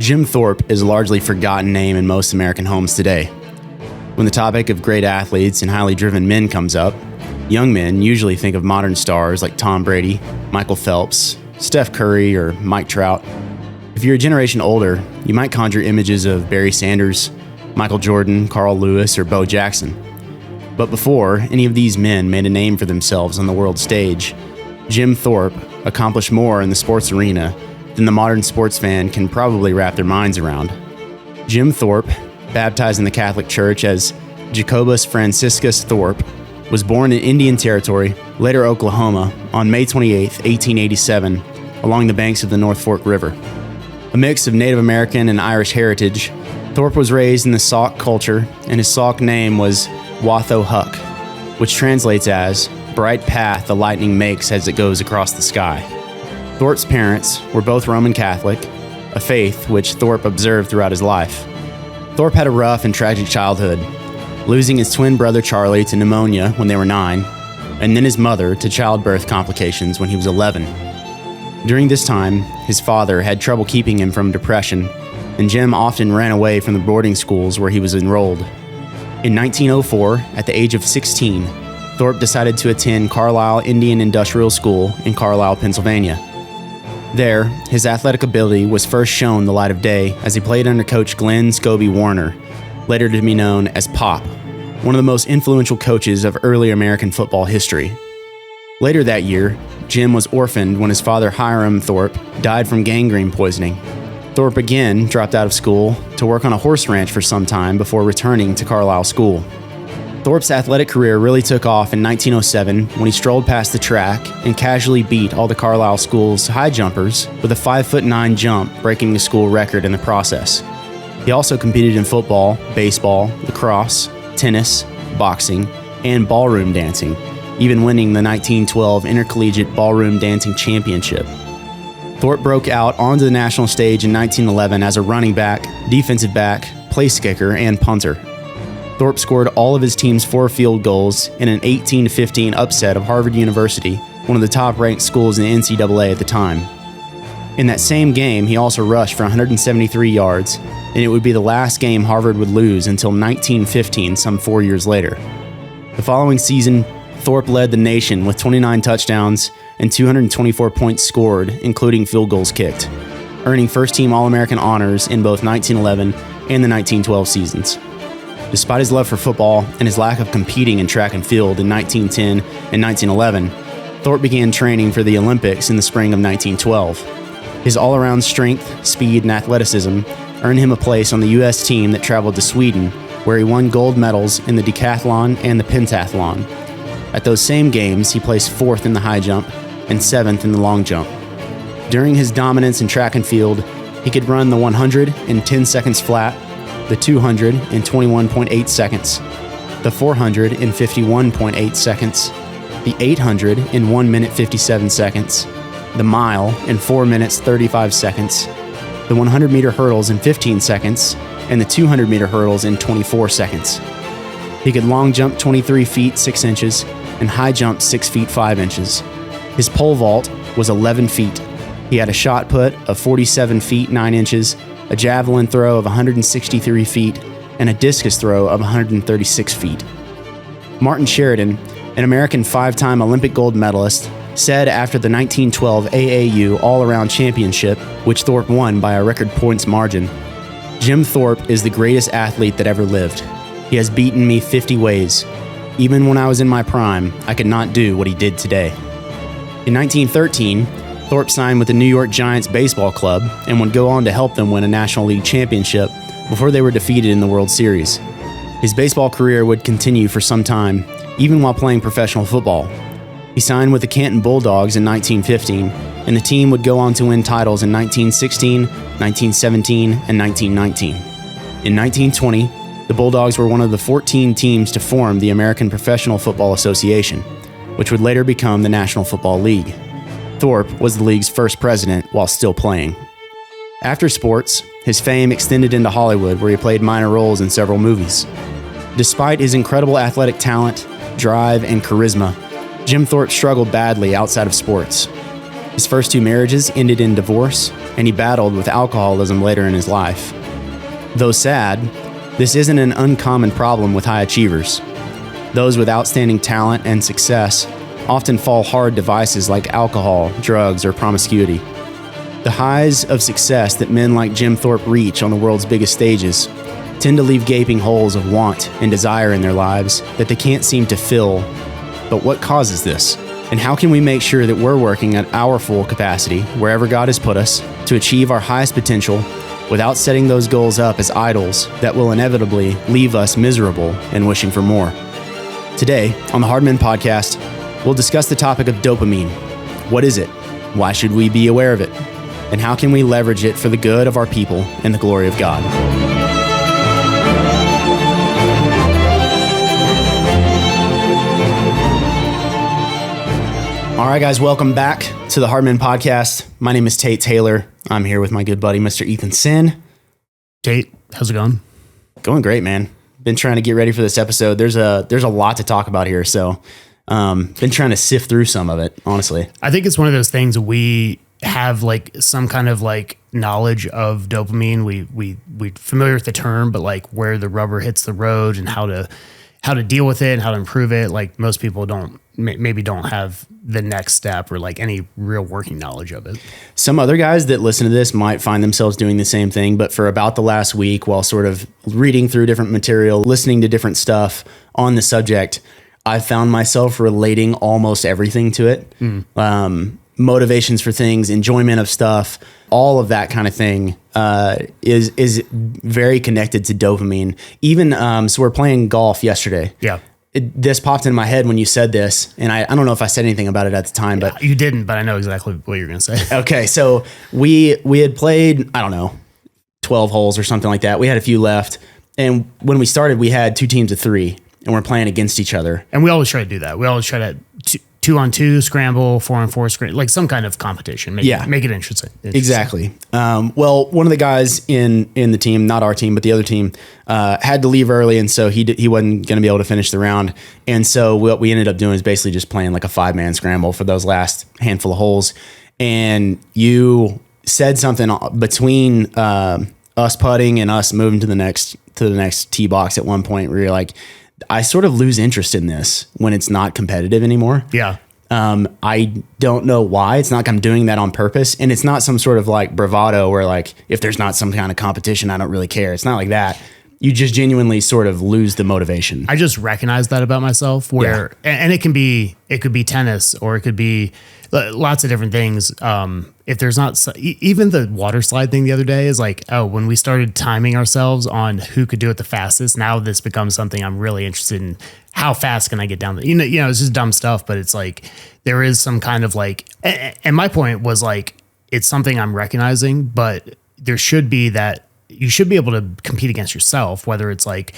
Jim Thorpe is a largely forgotten name in most American homes today. When the topic of great athletes and highly driven men comes up, young men usually think of modern stars like Tom Brady, Michael Phelps, Steph Curry, or Mike Trout. If you're a generation older, you might conjure images of Barry Sanders, Michael Jordan, Carl Lewis, or Bo Jackson. But before any of these men made a name for themselves on the world stage, Jim Thorpe accomplished more in the sports arena than the modern sports fan can probably wrap their minds around. Jim Thorpe, baptized in the Catholic Church as Jacobus Franciscus Thorpe, was born in Indian Territory, later Oklahoma, on May 28, 1887, along the banks of the North Fork River. A mix of Native American and Irish heritage, Thorpe was raised in the Sauk culture, and his Sauk name was Watho Huck, which translates as bright path the lightning makes as it goes across the sky. Thorpe's parents were both Roman Catholic, a faith which Thorpe observed throughout his life. Thorpe had a rough and tragic childhood, losing his twin brother Charlie to pneumonia when they were 9, and then his mother to childbirth complications when he was 11. During this time, his father had trouble keeping him from depression, and Jim often ran away from the boarding schools where he was enrolled. In 1904, at the age of 16, Thorpe decided to attend Carlisle Indian Industrial School in Carlisle, Pennsylvania. There, his athletic ability was first shown the light of day as he played under coach Glenn Scobie Warner, later to be known as Pop, one of the most influential coaches of early American football history. Later that year, Jim was orphaned when his father Hiram Thorpe died from gangrene poisoning. Thorpe again dropped out of school to work on a horse ranch for some time before returning to Carlisle School. Thorpe's athletic career really took off in 1907 when he strolled past the track and casually beat all the Carlisle School's high jumpers with a 5'9" jump, breaking the school record in the process. He also competed in football, baseball, lacrosse, tennis, boxing, and ballroom dancing, even winning the 1912 Intercollegiate Ballroom Dancing Championship. Thorpe broke out onto the national stage in 1911 as a running back, defensive back, place kicker, and punter. Thorpe scored all of his team's 4 field goals in an 18-15 upset of Harvard University, one of the top-ranked schools in the NCAA at the time. In that same game, he also rushed for 173 yards, and it would be the last game Harvard would lose until 1915, some 4 years later. The following season, Thorpe led the nation with 29 touchdowns and 224 points scored, including field goals kicked, earning first-team All-American honors in both 1911 and the 1912 seasons. Despite his love for football and his lack of competing in track and field in 1910 and 1911, Thorpe began training for the Olympics in the spring of 1912. His all-around strength, speed, and athleticism earned him a place on the U.S. team that traveled to Sweden, where he won gold medals in the decathlon and the pentathlon. At those same games, he placed 4th in the high jump and 7th in the long jump. During his dominance in track and field, he could run the 100 in 10 seconds flat, the 200 in 21.8 seconds, the 400 in 51.8 seconds, the 800 in 1 minute 57 seconds, the mile in 4 minutes 35 seconds, the 100-meter hurdles in 15 seconds, and the 200-meter hurdles in 24 seconds. He could long jump 23 feet 6 inches and high jump 6 feet 5 inches. His pole vault was 11 feet. He had a shot put of 47 feet 9 inches, a javelin throw of 163 feet, and a discus throw of 136 feet. Martin Sheridan, an American 5-time Olympic gold medalist, said after the 1912 AAU All-Around Championship, which Thorpe won by a record points margin, "Jim Thorpe is the greatest athlete that ever lived. He has beaten me 50 ways. Even when I was in my prime, I could not do what he did today." In 1913, Thorpe signed with the New York Giants baseball club and would go on to help them win a National League championship before they were defeated in the World Series. His baseball career would continue for some time, even while playing professional football. He signed with the Canton Bulldogs in 1915, and the team would go on to win titles in 1916, 1917, and 1919. In 1920, the Bulldogs were one of the 14 teams to form the American Professional Football Association, which would later become the National Football League. Thorpe was the league's first president while still playing. After sports, his fame extended into Hollywood, where he played minor roles in several movies. Despite his incredible athletic talent, drive, and charisma, Jim Thorpe struggled badly outside of sports. His first 2 marriages ended in divorce, and he battled with alcoholism later in his life. Though sad, this isn't an uncommon problem with high achievers. Those with outstanding talent and success often fall hard to vices like alcohol, drugs, or promiscuity. The highs of success that men like Jim Thorpe reach on the world's biggest stages tend to leave gaping holes of want and desire in their lives that they can't seem to fill. But what causes this? And how can we make sure that we're working at our full capacity, wherever God has put us, to achieve our highest potential without setting those goals up as idols that will inevitably leave us miserable and wishing for more? Today, on the Hard Men Podcast, we'll discuss the topic of dopamine. What is it? Why should we be aware of it? And how can we leverage it for the good of our people and the glory of God? All right, guys, welcome back to the Hard Men Podcast. My name is Tate Taylor. I'm here with my good buddy, Mr. Ethan Sin. Tate, how's it going? Going great, man. Been trying to get ready for this episode. There's a lot to talk about here, so been trying to sift through some of it, honestly. I think it's one of those things we have like some kind of like knowledge of dopamine. We familiar with the term, but like where the rubber hits the road and how to deal with it and how to improve it. Like most people maybe don't have the next step or like any real working knowledge of it. Some other guys that listen to this might find themselves doing the same thing, but for about the last week, while sort of reading through different material, listening to different stuff on the subject, I found myself relating almost everything to it. Motivations for things, enjoyment of stuff, all of that kind of thing is very connected to dopamine. Even so, we're playing golf yesterday. Yeah. This popped into my head when you said this, and I don't know if I said anything about it at the time, but you didn't. But I know exactly what you're going to say. Okay, so we had played 12 holes or something like that. We had a few left, and when we started, we had two teams of three, and we're playing against each other. And we always try to do that. We always try to 2-on-2 scramble, 4-on-4 scramble, like some kind of competition. Make it interesting. Exactly. Well, one of the guys in the team, not our team, but the other team, had to leave early, and so he wasn't going to be able to finish the round. And so what we ended up doing is basically just playing like a 5-man scramble for those last handful of holes. And you said something between us putting and us moving to the next tee box at one point where you're like, I sort of lose interest in this when it's not competitive anymore. Yeah. I don't know why. It's not like I'm doing that on purpose. And it's not some sort of like bravado where like, if there's not some kind of competition, I don't really care. It's not like that. You just genuinely sort of lose the motivation. I just recognize that about myself where, and it could be tennis or it could be lots of different things. If there's not, even the water slide thing the other day is like, oh, when we started timing ourselves on who could do it the fastest, now this becomes something I'm really interested in. How fast can I get down? You know, it's just dumb stuff, but it's like, there is some kind of like, and my point was like, it's something I'm recognizing, but there should be that you should be able to compete against yourself, whether it's like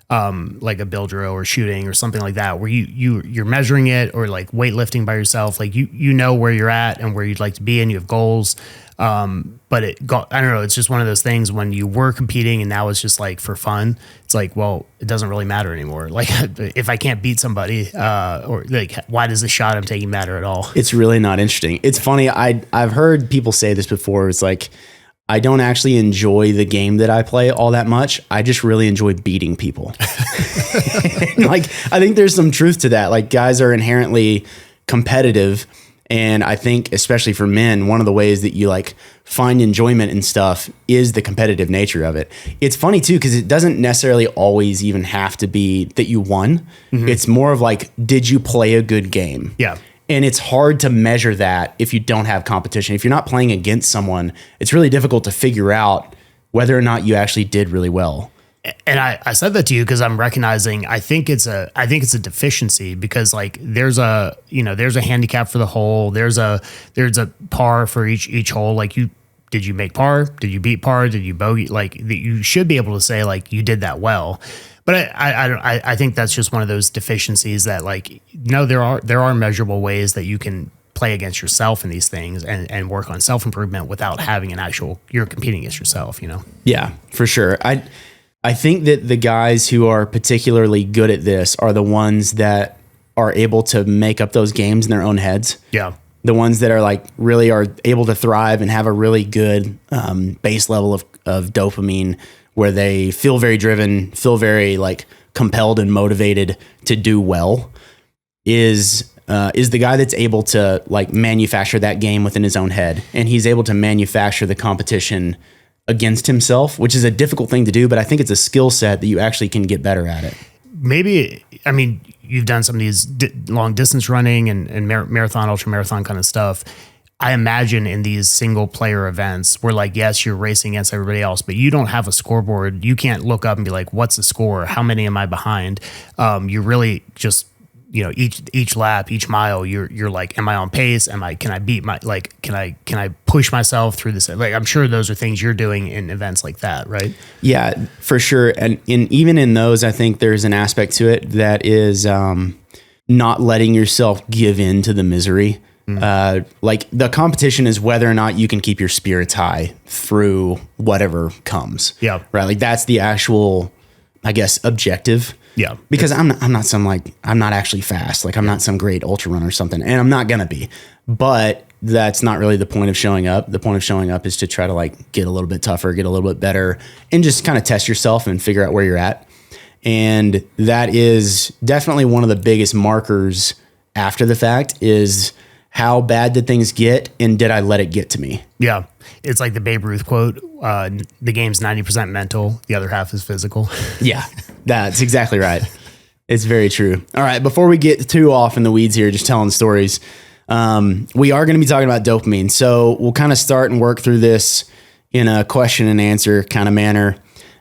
a build row or shooting or something like that, where you're measuring it, or like weightlifting by yourself. Like you know where you're at and where you'd like to be, and you have goals. But I don't know. It's just one of those things when you were competing and now it's just like for fun. It's like, well, it doesn't really matter anymore. Like if I can't beat somebody, or like, why does the shot I'm taking matter at all? It's really not interesting. It's funny. I've heard people say this before. It's like, I don't actually enjoy the game that I play all that much. I just really enjoy beating people. Like, I think there's some truth to that. Like, guys are inherently competitive. And I think, especially for men, one of the ways that you like find enjoyment in stuff is the competitive nature of it. It's funny too, because it doesn't necessarily always even have to be that you won. Mm-hmm. It's more of like, did you play a good game? Yeah. And it's hard to measure that if you don't have competition. If you're not playing against someone, it's really difficult to figure out whether or not you actually did really well. And I said that to you because I'm recognizing I think it's a deficiency, because like there's a handicap for the hole, there's a par for each hole. Like, did you make par? Did you beat par? Did you bogey? Like, you should be able to say like you did that well. But I think that's just one of those deficiencies that, like, no, there are measurable ways that you can play against yourself in these things and work on self-improvement without having you're competing against yourself, you know? Yeah, for sure. I think that the guys who are particularly good at this are the ones that are able to make up those games in their own heads. Yeah. the ones that are like really are able to thrive and have a really good base level of dopamine, where they feel very driven, feel very like compelled and motivated to do well, is the guy that's able to like manufacture that game within his own head, and he's able to manufacture the competition against himself, which is a difficult thing to do, but I think it's a skill set that you actually can get better at it. Maybe, I mean, you've done some of these long distance running and marathon, ultra marathon kind of stuff. I imagine in these single player events where like, yes, you're racing against everybody else, but you don't have a scoreboard. You can't look up and be like, what's the score? How many am I behind? You're really just, you know, each lap, each mile, you're like, am I on pace? Can I beat my, like, can I push myself through this? Like, I'm sure those are things you're doing in events like that, right? Yeah, for sure. And even in those, I think there's an aspect to it that is not letting yourself give in to the misery. Like the competition is whether or not you can keep your spirits high through whatever comes. Yeah. Right. Like that's the actual, I guess, objective. Yeah. Because I'm not actually fast. Like I'm not some great ultra runner or something, and I'm not going to be, but that's not really the point of showing up. The point of showing up is to try to like get a little bit tougher, get a little bit better, and just kind of test yourself and figure out where you're at. And that is definitely one of the biggest markers after the fact is how bad did things get, and did I let it get to me? Yeah. It's like the Babe Ruth quote, the game's 90% mental, the other half is physical. Yeah, that's exactly right. It's very true. All right, before we get too off in the weeds here, just telling stories, we are going to be talking about dopamine. So we'll kind of start and work through this in a question and answer kind of manner.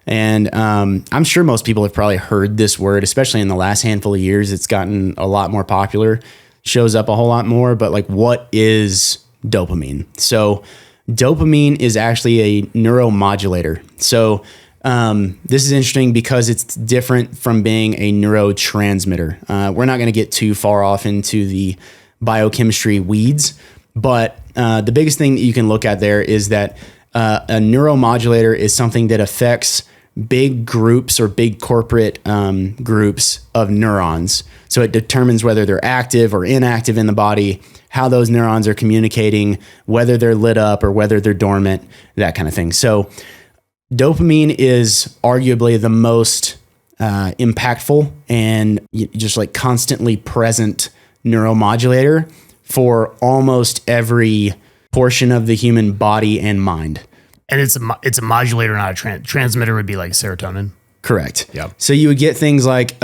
And I'm sure most people have probably heard this word, especially in the last handful of years. It's gotten a lot more popular, shows up a whole lot more. But like, what is dopamine? So dopamine is actually a neuromodulator. So this is interesting because it's different from being a neurotransmitter. We're not going to get too far off into the biochemistry weeds, but the biggest thing that you can look at there is that a neuromodulator is something that affects big groups or big corporate groups of neurons. So it determines whether they're active or inactive in the body, how those neurons are communicating, whether they're lit up or whether they're dormant, that kind of thing. So dopamine is arguably the most impactful and just like constantly present neuromodulator for almost every portion of the human body and mind. And it's a modulator, not a transmitter would be like serotonin. Correct. Yeah. So you would get things like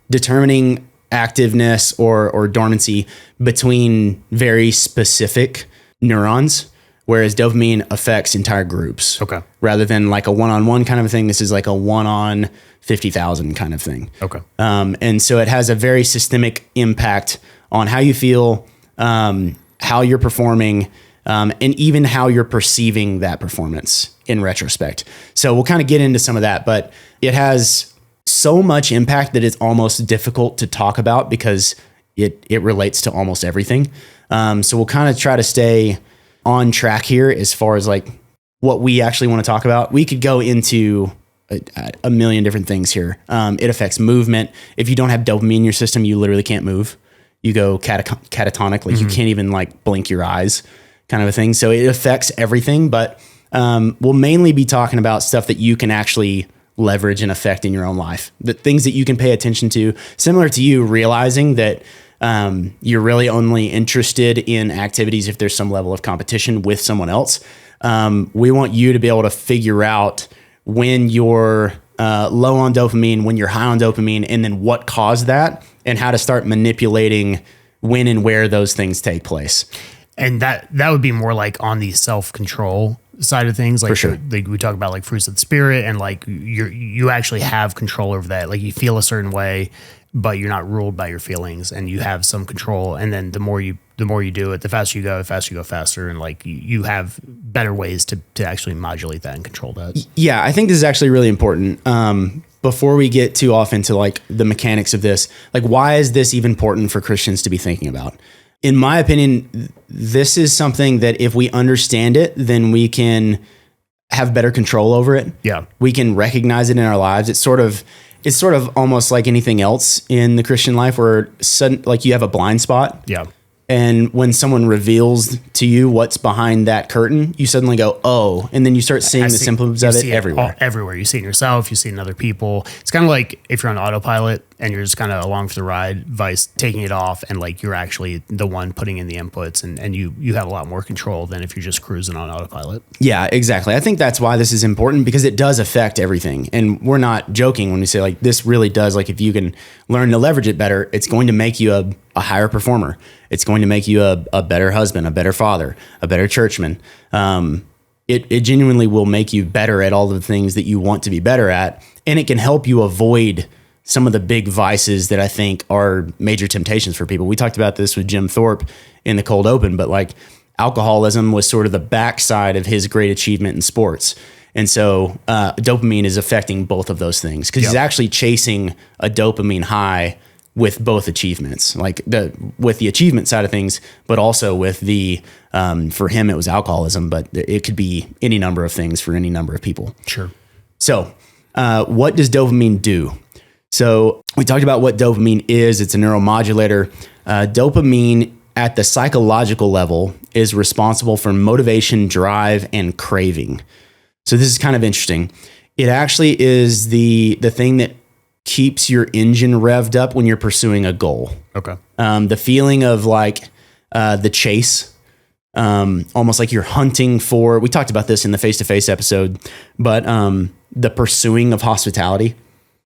determining activeness or dormancy between very specific neurons, whereas dopamine affects entire groups. Okay. Rather than like a one-on-one kind of a thing, this is like a one-on 50,000 kind of thing. Okay. And so it has a very systemic impact on how you feel, how you're performing, and even how you're perceiving that performance in retrospect. So we'll kind of get into some of that, but it has so much impact that it's almost difficult to talk about because it relates to almost everything. So we'll kind of try to stay on track here as far as like what we actually want to talk about. We could go into a million different things here. It affects movement. If you don't have dopamine in your system, you literally can't move. You go catatonic, like you can't even like blink your eyes, kind of a thing. So it affects everything, but we'll mainly be talking about stuff that you can actually leverage and affect in your own life. The things that you can pay attention to, similar to you realizing that you're really only interested in activities if there's some level of competition with someone else. We want you to be able to figure out when you're low on dopamine, when you're high on dopamine, and then what caused that, and how to start manipulating when and where those things take place. And that would be more like on the self-control side of things. Like, for sure. Like we talk about like fruits of the spirit, and like you actually have control over that. Like you feel a certain way, but you're not ruled by your feelings, and you have some control. And then the more you do it, the faster you go faster. And like you have better ways to actually modulate that and control that. Yeah, I think this is actually really important. Before we get too off into like the mechanics of this, like why is this even important for Christians to be thinking about? In my opinion, this is something that if we understand it, then we can have better control over it. Yeah. We can recognize it in our lives. It's sort of almost like anything else in the Christian life where like you have a blind spot. Yeah. And when someone reveals to you what's behind that curtain, you suddenly go, oh, and then you start seeing the symptoms of it everywhere. Everywhere. You see it in yourself, you see it in other people. It's kind of like if you're on autopilot and you're just kind of along for the ride, vice taking it off, and like you're actually the one putting in the inputs, and you have a lot more control than if you're just cruising on autopilot. Yeah, exactly. I think that's why this is important, because it does affect everything. And we're not joking when we say like this really does, like if you can learn to leverage it better, it's going to make you a higher performer. It's going to make you a better husband, a better father, a better churchman. It genuinely will make you better at all the things that you want to be better at. And it can help you avoid some of the big vices that I think are major temptations for people. We talked about this with Jim Thorpe in the cold open, but like alcoholism was sort of the backside of his great achievement in sports. And so dopamine is affecting both of those things, because he's actually chasing a dopamine high with both achievements, like with the achievement side of things, but also with the, for him, it was alcoholism, but it could be any number of things for any number of people. Sure. So what does dopamine do? So we talked about what dopamine is. It's a neuromodulator. Dopamine at the psychological level is responsible for motivation, drive, and craving. So this is kind of interesting. It actually is the thing that keeps your engine revved up when you're pursuing a goal. Okay. The feeling of like the chase, almost like you're hunting for, we talked about this in the face-to-face episode, but the pursuing of hospitality.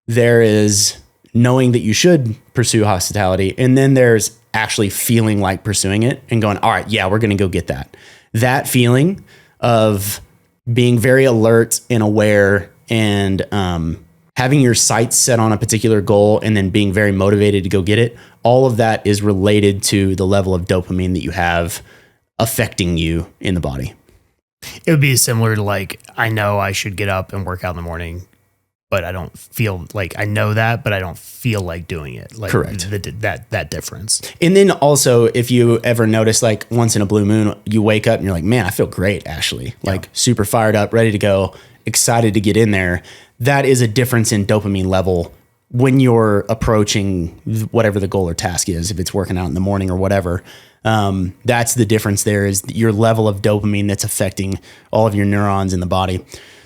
There is knowing that you should pursue hospitality, and then there's actually feeling like pursuing it and going, all right, yeah, we're going to go get that. That feeling of being very alert and aware and having your sights set on a particular goal and then being very motivated to go get it, all of that is related to the level of dopamine that you have affecting you in the body. It would be similar to like, I know I should get up and work out in the morning, but I don't feel like I know that, but I don't feel like doing it. Like correct. That difference. And then also, if you ever notice, like once in a blue moon, you wake up and you're like, man, I feel great, Ashley. Like super fired up, ready to go, excited to get in there. That is a difference in dopamine level when you're approaching whatever the goal or task is, if it's working out in the morning or whatever. That's the difference there, is your level of dopamine that's affecting all of your neurons in the body.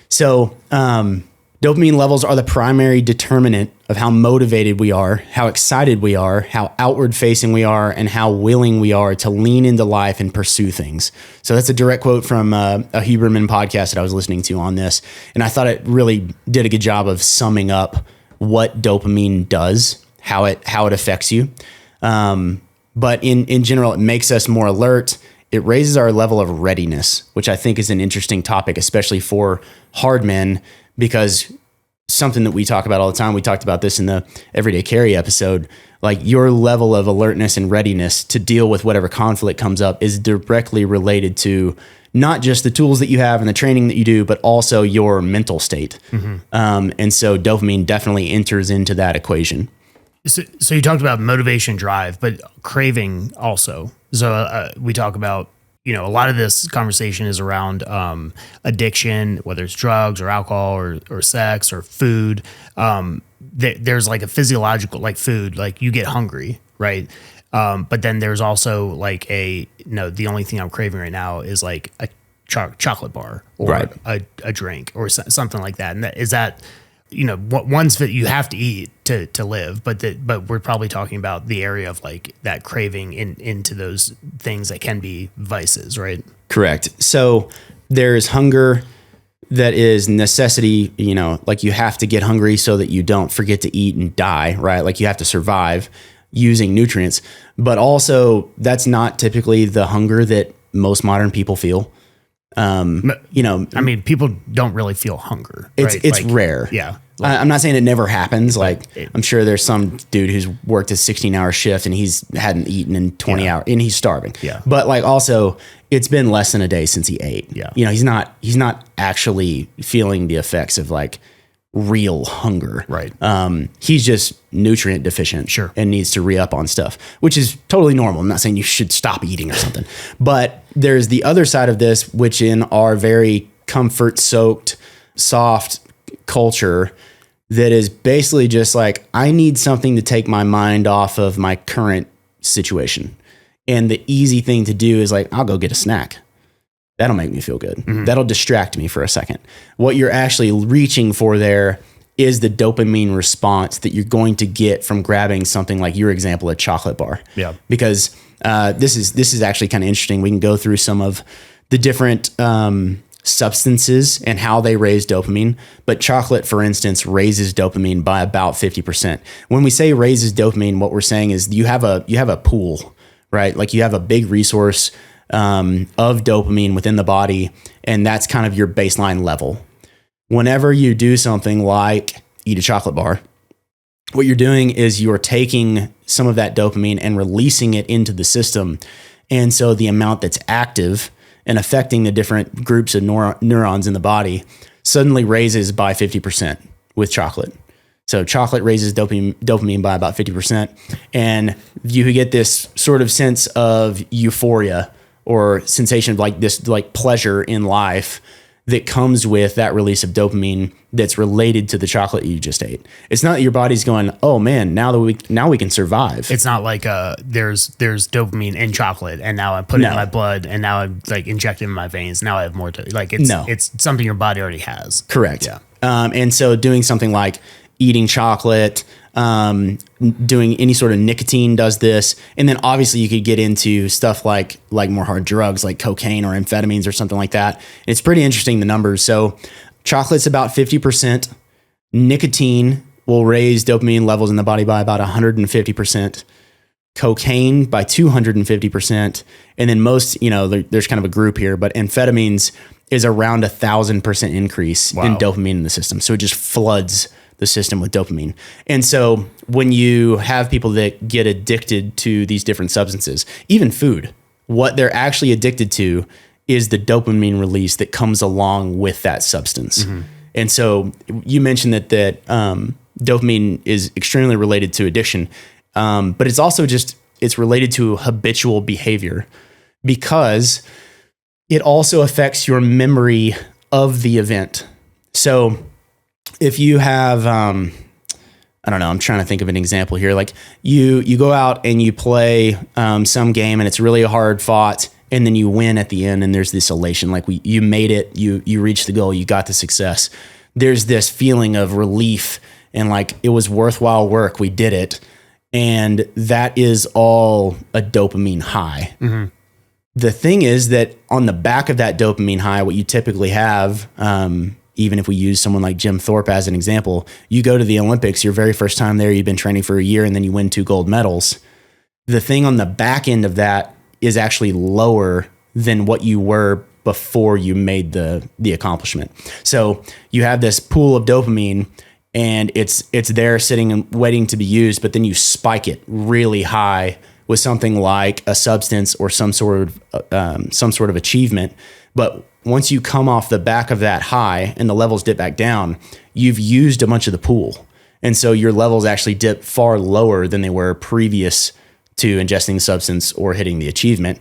So, dopamine levels are the primary determinant of how motivated we are, how excited we are, how outward facing we are, and how willing we are to lean into life and pursue things. So that's a direct quote from a Huberman podcast that I was listening to on this. And I thought it really did a good job of summing up what dopamine does, how it affects you. But in general, it makes us more alert. It raises our level of readiness, which I think is an interesting topic, especially for hard men, because something that we talk about all the time, we talked about this in the Everyday Carry episode, like your level of alertness and readiness to deal with whatever conflict comes up is directly related to not just the tools that you have and the training that you do, but also your mental state. Mm-hmm. And so dopamine definitely enters into that equation. So you talked about motivation, drive, but craving also. So we talk about, a lot of this conversation is around addiction, whether it's drugs or alcohol or sex or food. There's like a physiological, like food, like you get hungry, right? But then there's also like the only thing I'm craving right now is like a chocolate bar or right. a drink or something like that. And is that ones that you have to eat to live, but we're probably talking about the area of like that craving into those things that can be vices, right? Correct. So there's hunger that is necessity, like you have to get hungry so that you don't forget to eat and die, right? Like you have to survive using nutrients, but also that's not typically the hunger that most modern people feel. I mean, people don't really feel hunger. It's rare. Yeah. I'm not saying it never happens. I'm sure there's some dude who's worked a 16-hour shift and hadn't eaten in 20 hours and he's starving. Yeah. But also it's been less than a day since he ate. Yeah. He's not actually feeling the effects of like real hunger. Right. He's just nutrient deficient. Sure. And needs to re-up on stuff, which is totally normal. I'm not saying you should stop eating or something, but there's the other side of this, which in our very comfort soaked, soft culture that is basically just like, I need something to take my mind off of my current situation. And the easy thing to do is like, I'll go get a snack. That'll make me feel good. That'll distract me for a second. What you're actually reaching for there is the dopamine response that you're going to get from grabbing something like your example, a chocolate bar. Yeah. Because this is actually kind of interesting. We can go through some of the different substances and how they raise dopamine. But chocolate, for instance, raises dopamine by about 50%. When we say raises dopamine, what we're saying is you have a pool, right? Like you have a big resource of dopamine within the body, and that's kind of your baseline level. Whenever you do something like eat a chocolate bar, what you're doing is you're taking some of that dopamine and releasing it into the system. And so the amount that's active and affecting the different groups of neurons in the body suddenly raises by 50% with chocolate. So chocolate raises dopamine by about 50%. And you get this sort of sense of euphoria or sensation of like this, like pleasure in life that comes with that release of dopamine that's related to the chocolate you just ate. It's not that your body's going, oh man, now we can survive. It's not like there's dopamine in chocolate and now I put it in my blood and now I'm like injecting it in my veins. Now I have more it's something your body already has. Correct. Yeah. And so doing something like eating chocolate, doing any sort of nicotine does this. And then obviously you could get into stuff like more hard drugs like cocaine or amphetamines or something like that. It's pretty interesting, the numbers. So chocolate's about 50%. Nicotine will raise dopamine levels in the body by about 150%. Cocaine by 250%. And then most, there's kind of a group here, but amphetamines is around 1,000% increase in dopamine in the system. So it just floods the system with dopamine. And so when you have people that get addicted to these different substances, even food, what they're actually addicted to is the dopamine release that comes along with that substance. And so you mentioned that dopamine is extremely related to addiction, but it's also it's related to habitual behavior because it also affects your memory of the event. So if you have, I don't know, I'm trying to think of an example here. Like you go out and you play some game and it's really hard fought and then you win at the end and there's this elation, like you made it, you reached the goal, you got the success. There's this feeling of relief and like it was worthwhile work, we did it. And that is all a dopamine high. The thing is that on the back of that dopamine high, what you typically have, even if we use someone like Jim Thorpe as an example, you go to the Olympics, your very first time there, you've been training for a year and then you win 2 gold medals. The thing on the back end of that is actually lower than what you were before you made the accomplishment. So you have this pool of dopamine and it's there sitting and waiting to be used, but then you spike it really high with something like a substance or some sort of achievement. But once you come off the back of that high and the levels dip back down, you've used a bunch of the pool. And so your levels actually dip far lower than they were previous to ingesting the substance or hitting the achievement.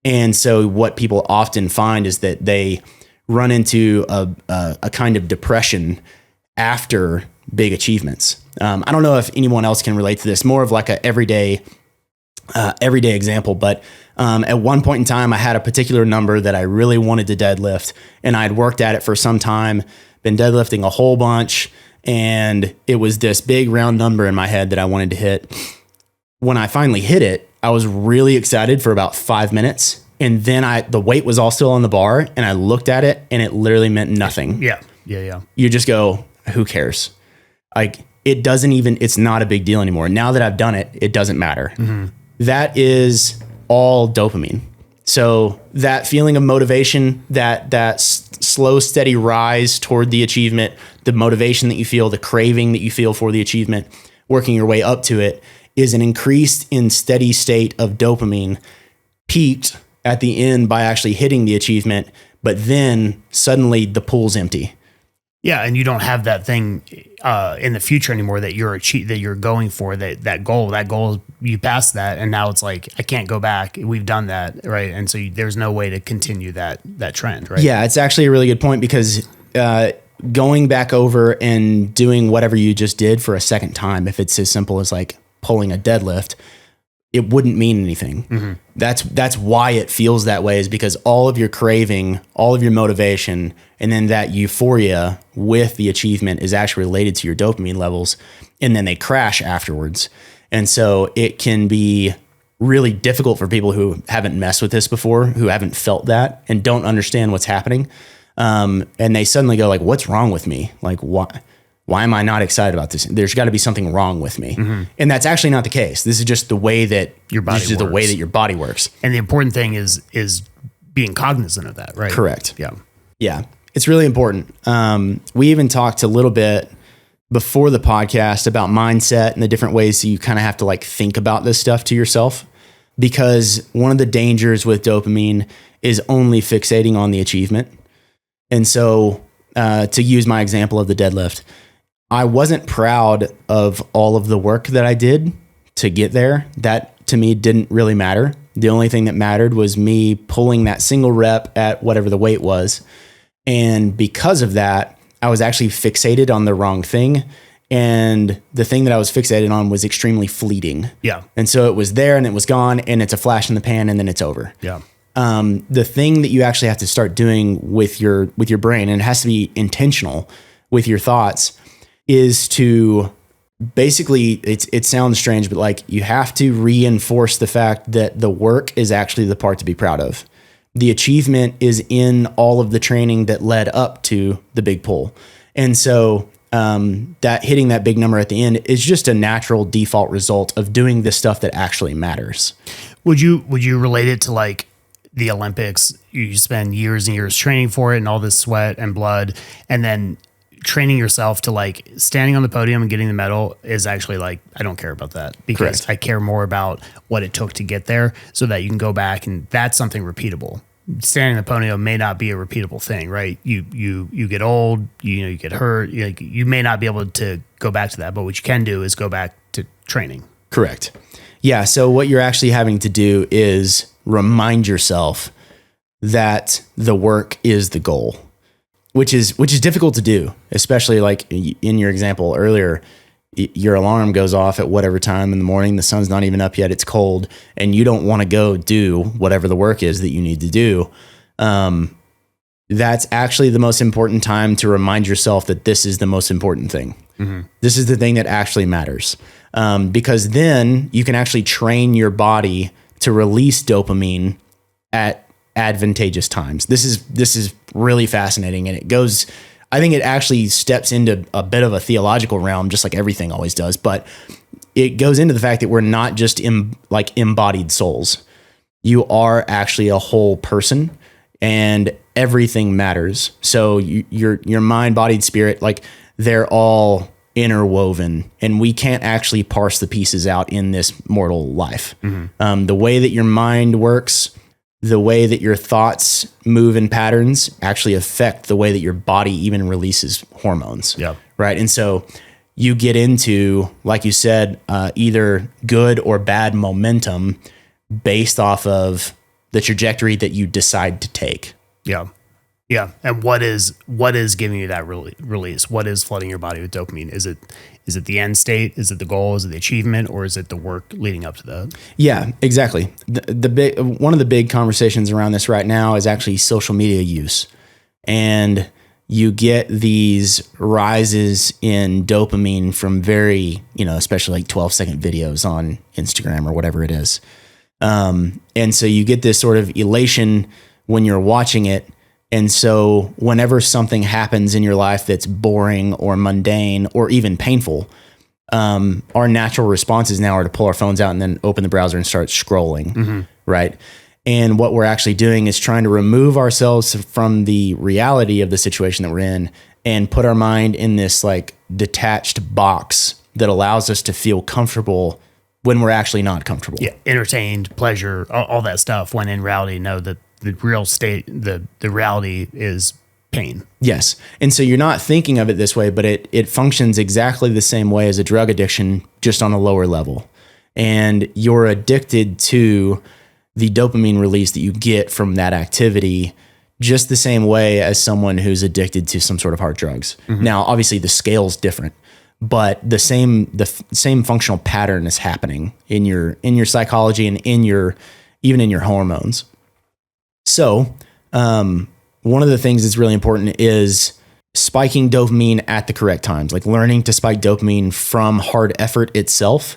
And so what people often find is that they run into a kind of depression after big achievements. I don't know if anyone else can relate to this, more of like a everyday example, but at one point in time, I had a particular number that I really wanted to deadlift, and I'd worked at it for some time, been deadlifting a whole bunch, and it was this big round number in my head that I wanted to hit. When I finally hit it, I was really excited for about 5 minutes, and then the weight was all still on the bar, and I looked at it, and it literally meant nothing. Yeah. You just go, who cares? Like, it's not a big deal anymore. Now that I've done it, it doesn't matter. That is all dopamine. So that feeling of motivation, that slow, steady rise toward the achievement, the motivation that you feel, the craving that you feel for the achievement, working your way up to it, is an increased in steady state of dopamine, peaked at the end by actually hitting the achievement, but then suddenly the pool's empty. Yeah, and you don't have that thing in the future anymore that you're going for, that goal. You passed that, and now it's like I can't go back. We've done that, right? And so there's no way to continue that trend, right? Yeah, it's actually a really good point because going back over and doing whatever you just did for a second time, if it's as simple as like pulling a deadlift, it wouldn't mean anything. That's why it feels that way, is because all of your craving, all of your motivation, and then that euphoria with the achievement is actually related to your dopamine levels, and then they crash afterwards. And so it can be really difficult for people who haven't messed with this before, who haven't felt that and don't understand what's happening. And they suddenly go like, what's wrong with me? Like, why am I not excited about this? There's got to be something wrong with me. And that's actually not the case. This is just the way that your body works. the way that your body works. And the important thing is being cognizant of that, right? Correct. Yeah. Yeah. It's really important. We even talked a little bit before the podcast about mindset and the different ways that you kind of have to like think about this stuff to yourself, because one of the dangers with dopamine is only fixating on the achievement. And so to use my example of the deadlift, I wasn't proud of all of the work that I did to get there. That to me didn't really matter. The only thing that mattered was me pulling that single rep at whatever the weight was. And because of that, I was actually fixated on the wrong thing. And the thing that I was fixated on was extremely fleeting. Yeah. And so it was there and it was gone, and it's a flash in the pan, and then it's over. Yeah. The thing that you actually have to start doing with your brain, and it has to be intentional with your thoughts, is to basically, it sounds strange, but like you have to reinforce the fact that the work is actually the part to be proud of. The achievement is in all of the training that led up to the big pull. And so that hitting that big number at the end is just a natural default result of doing the stuff that actually matters. Would you relate it to like the Olympics? You spend years and years training for it and all this sweat and blood, and then training yourself to like standing on the podium and getting the medal is actually like, I don't care about that, because Correct. I care more about what it took to get there, so that you can go back and that's something repeatable. Standing on the podium may not be a repeatable thing, right? You get old, you get hurt, you may not be able to go back to that, but what you can do is go back to training. Correct. Yeah. So what you're actually having to do is remind yourself that the work is the goal, which is difficult to do, especially like in your example earlier. Your alarm goes off at whatever time in the morning. The sun's not even up yet. It's cold, and you don't want to go do whatever the work is that you need to do. That's actually the most important time to remind yourself that this is the most important thing. This is the thing that actually matters. Because then you can actually train your body to release dopamine at advantageous times. This is really fascinating, and it goes, I think it actually steps into a bit of a theological realm, just like everything always does, but it goes into the fact that we're not just embodied souls. You are actually a whole person, and everything matters. So your mind, body, spirit, like they're all interwoven, and we can't actually parse the pieces out in this mortal life. The way that your mind works, the way that your thoughts move in patterns actually affect the way that your body even releases hormones. Yeah. Right. And so you get into, like you said, either good or bad momentum based off of the trajectory that you decide to take. Yeah. Yeah. And what is giving you that release? What is flooding your body with dopamine? Is it the end state? Is it the goal? Is it the achievement? Or is it the work leading up to that? Yeah, exactly. One of the big conversations around this right now is actually social media use. And you get these rises in dopamine from very, especially like 12-second videos on Instagram or whatever it is. And so you get this sort of elation when you're watching it. And so whenever something happens in your life that's boring or mundane or even painful, our natural responses now are to pull our phones out and then open the browser and start scrolling, right? And what we're actually doing is trying to remove ourselves from the reality of the situation that we're in and put our mind in this like detached box that allows us to feel comfortable when we're actually not comfortable. Yeah, entertained, pleasure, all that stuff, when in reality, no, the real state, the reality is pain. Yes. And so you're not thinking of it this way, but it functions exactly the same way as a drug addiction, just on a lower level. And you're addicted to the dopamine release that you get from that activity, just the same way as someone who's addicted to some sort of hard drugs. Now, obviously the scale's different, but the same functional pattern is happening in your psychology and even in your hormones. So, one of the things that's really important is spiking dopamine at the correct times, like learning to spike dopamine from hard effort itself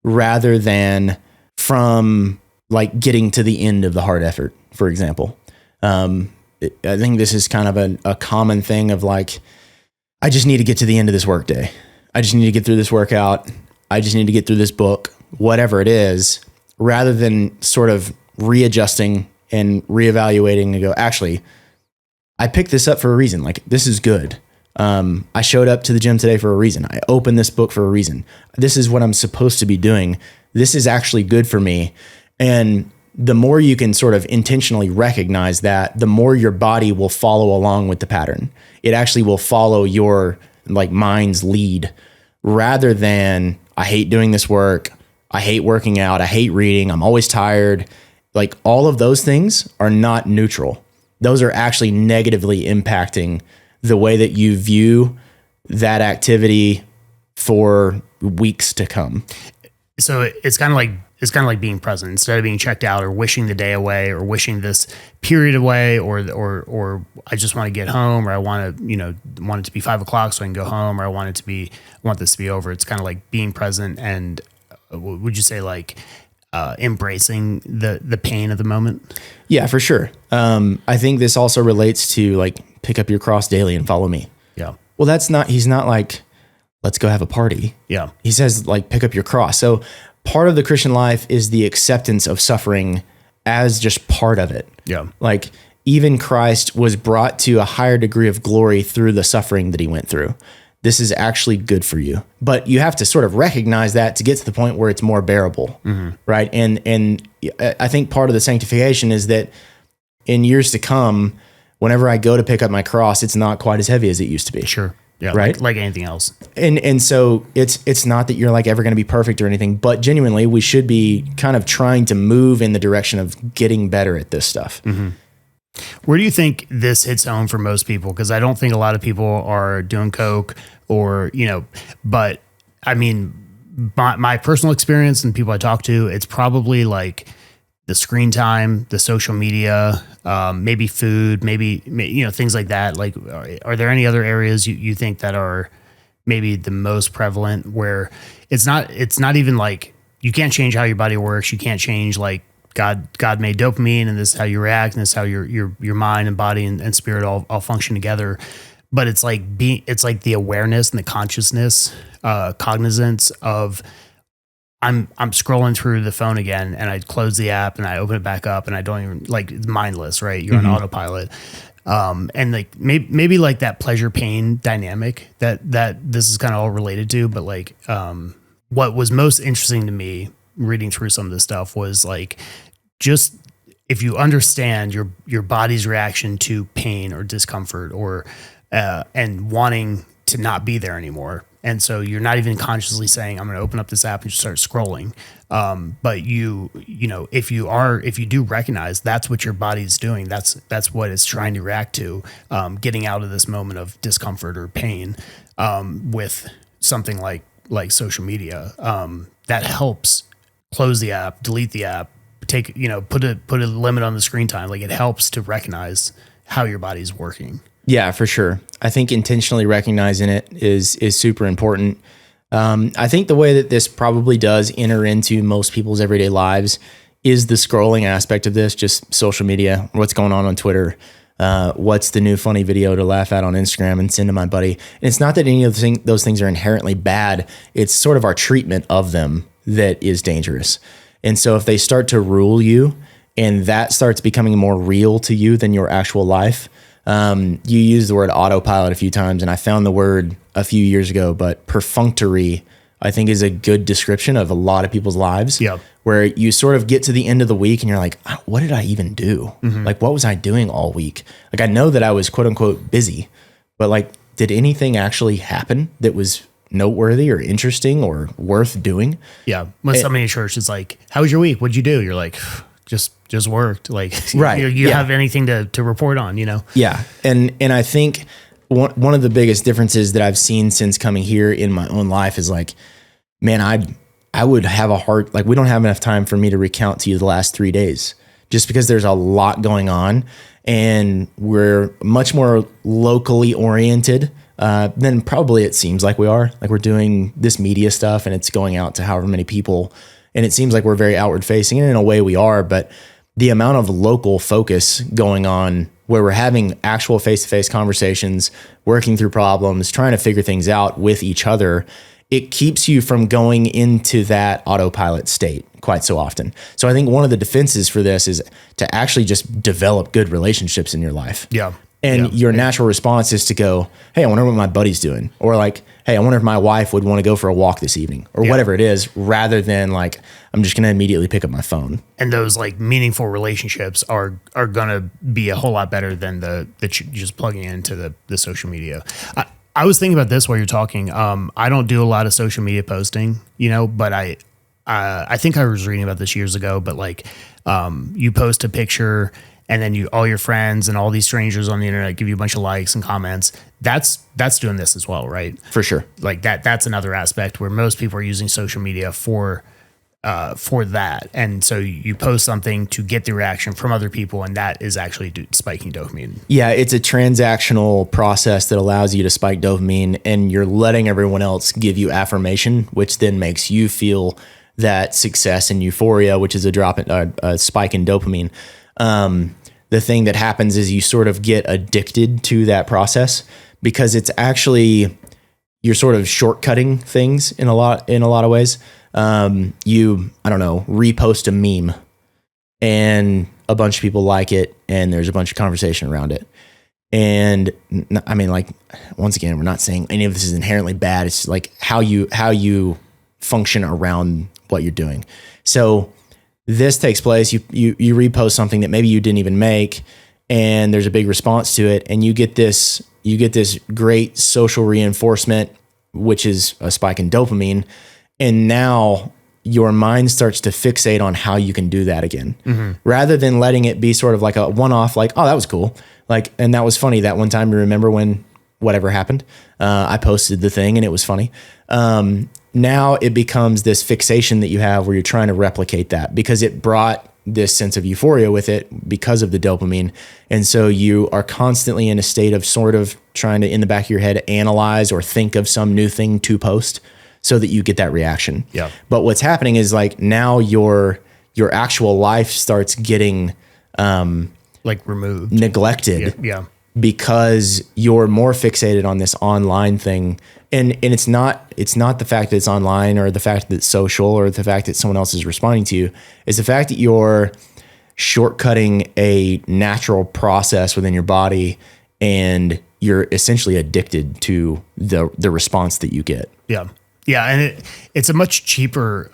rather than from like getting to the end of the hard effort, for example. I think this is kind of a common thing of like, I just need to get to the end of this workday. I just need to get through this workout. I just need to get through this book, whatever it is, rather than sort of readjusting and reevaluating and go, actually, I picked this up for a reason. Like, this is good. I showed up to the gym today for a reason. I opened this book for a reason. This is what I'm supposed to be doing. This is actually good for me. And the more you can sort of intentionally recognize that, the more your body will follow along with the pattern. It actually will follow your like mind's lead rather than, I hate doing this work. I hate working out. I hate reading. I'm always tired. Like, all of those things are not neutral. Those are actually negatively impacting the way that you view that activity for weeks to come. So it's kind of like being present instead of being checked out or wishing the day away or wishing this period away or I just want to get home, or I want it to be 5 o'clock so I can go home, or I want this to be over. It's kind of like being present and would you say like embracing the pain of the moment? Yeah, for sure. I think this also relates to like, pick up your cross daily and follow me. Yeah. Well, he's not like, let's go have a party. Yeah. He says like, pick up your cross. So part of the Christian life is the acceptance of suffering as just part of it. Yeah. Like, even Christ was brought to a higher degree of glory through the suffering that he went through. This is actually good for you. But you have to sort of recognize that to get to the point where it's more bearable. Mm-hmm. Right. And I think part of the sanctification is that in years to come, whenever I go to pick up my cross, it's not quite as heavy as it used to be. Sure. Yeah. Right. Like anything else. And so it's not that you're like ever going to be perfect or anything, but genuinely we should be kind of trying to move in the direction of getting better at this stuff. Mm-hmm. Where do you think this hits home for most people? Because I don't think a lot of people are doing coke or, but I mean, my personal experience and people I talk to, it's probably like the screen time, the social media, maybe food, maybe things like that. Like, are there any other areas you think that are maybe the most prevalent where it's not even like you can't change how your body works. You can't change like God made dopamine and this is how you react and this is how your mind and body and spirit all function together. But it's like the awareness and the consciousness, cognizance of I'm scrolling through the phone again and I close the app and I open it back up and I don't even like, it's mindless, right? You're on autopilot. And like maybe like that pleasure pain dynamic that this is kind of all related to, but like, what was most interesting to me reading through some of this stuff was like, just if you understand your body's reaction to pain or discomfort or, and wanting to not be there anymore. And so you're not even consciously saying, I'm going to open up this app and just start scrolling. But if you do recognize that's what your body's doing, that's what it's trying to react to, getting out of this moment of discomfort or pain, with something like social media, that helps close the app, delete the app, put a limit on the screen time. Like, it helps to recognize how your body's working. Yeah, for sure. I think intentionally recognizing it is super important. I think the way that this probably does enter into most people's everyday lives is the scrolling aspect of this, just social media, what's going on Twitter, what's the new funny video to laugh at on Instagram and send to my buddy. And it's not that any of those things are inherently bad. It's sort of our treatment of them that is dangerous. And so if they start to rule you and that starts becoming more real to you than your actual life, you used the word autopilot a few times, and I found the word a few years ago, but perfunctory, I think, is a good description of a lot of people's lives. Yep. Where you sort of get to the end of the week and you're like, what did I even do? Mm-hmm. Like, what was I doing all week? Like, I know that I was quote unquote busy, but like, did anything actually happen that was noteworthy or interesting or worth doing? Yeah. When somebody in church is like, how was your week? What'd you do? You're like, just worked. Like, right. You have anything to report on, Yeah. And I think one of the biggest differences that I've seen since coming here in my own life is like, man, I would have a hard, like, we don't have enough time for me to recount to you the last 3 days, just because there's a lot going on, and we're much more locally oriented than probably it seems like we are. Like, we're doing this media stuff and it's going out to however many people, and it seems like we're very outward facing, and in a way we are, but the amount of local focus going on where we're having actual face-to-face conversations, working through problems, trying to figure things out with each other, it keeps you from going into that autopilot state quite so often. So I think one of the defenses for this is to actually just develop good relationships in your life. Yeah. And your natural response is to go, hey, I wonder what my buddy's doing. Or like, hey, I wonder if my wife would want to go for a walk this evening, or whatever it is, rather than like, I'm just going to immediately pick up my phone. And those like meaningful relationships are going to be a whole lot better than just plugging into the social media. I was thinking about this while you're talking. I don't do a lot of social media posting, but I think I was reading about this years ago, but like, you post a picture and then all your friends and all these strangers on the internet give you a bunch of likes and comments. That's doing this as well, right? For sure. Like that's another aspect where most people are using social media for that. And so you post something to get the reaction from other people, and that is actually spiking dopamine. Yeah, it's a transactional process that allows you to spike dopamine, and you're letting everyone else give you affirmation, which then makes you feel that success and euphoria, which is a spike in dopamine. The thing that happens is you sort of get addicted to that process, because it's actually, you're sort of shortcutting things in a lot of ways. Repost a meme and a bunch of people like it, and there's a bunch of conversation around it. And I mean, like, once again, we're not saying any of this is inherently bad. It's like how you function around what you're doing. So this takes place, you repost something that maybe you didn't even make, and there's a big response to it, and you get this great social reinforcement, which is a spike in dopamine. And now your mind starts to fixate on how you can do that again, rather than letting it be sort of like a one-off, like, oh, that was cool. Like, and that was funny that one time. You remember when whatever happened? I posted the thing and it was funny. Now it becomes this fixation that you have where you're trying to replicate that, because it brought this sense of euphoria with it because of the dopamine. And so you are constantly in a state of sort of trying to, in the back of your head, analyze or think of some new thing to post so that you get that reaction. Yeah. But what's happening is, like, now your actual life starts getting like removed, neglected. Yeah. Because you're more fixated on this online thing. And it's not the fact that it's online, or the fact that it's social, or the fact that someone else is responding to you. It's the fact that you're shortcutting a natural process within your body, and you're essentially addicted to the response that you get. Yeah. Yeah. And it's a much cheaper,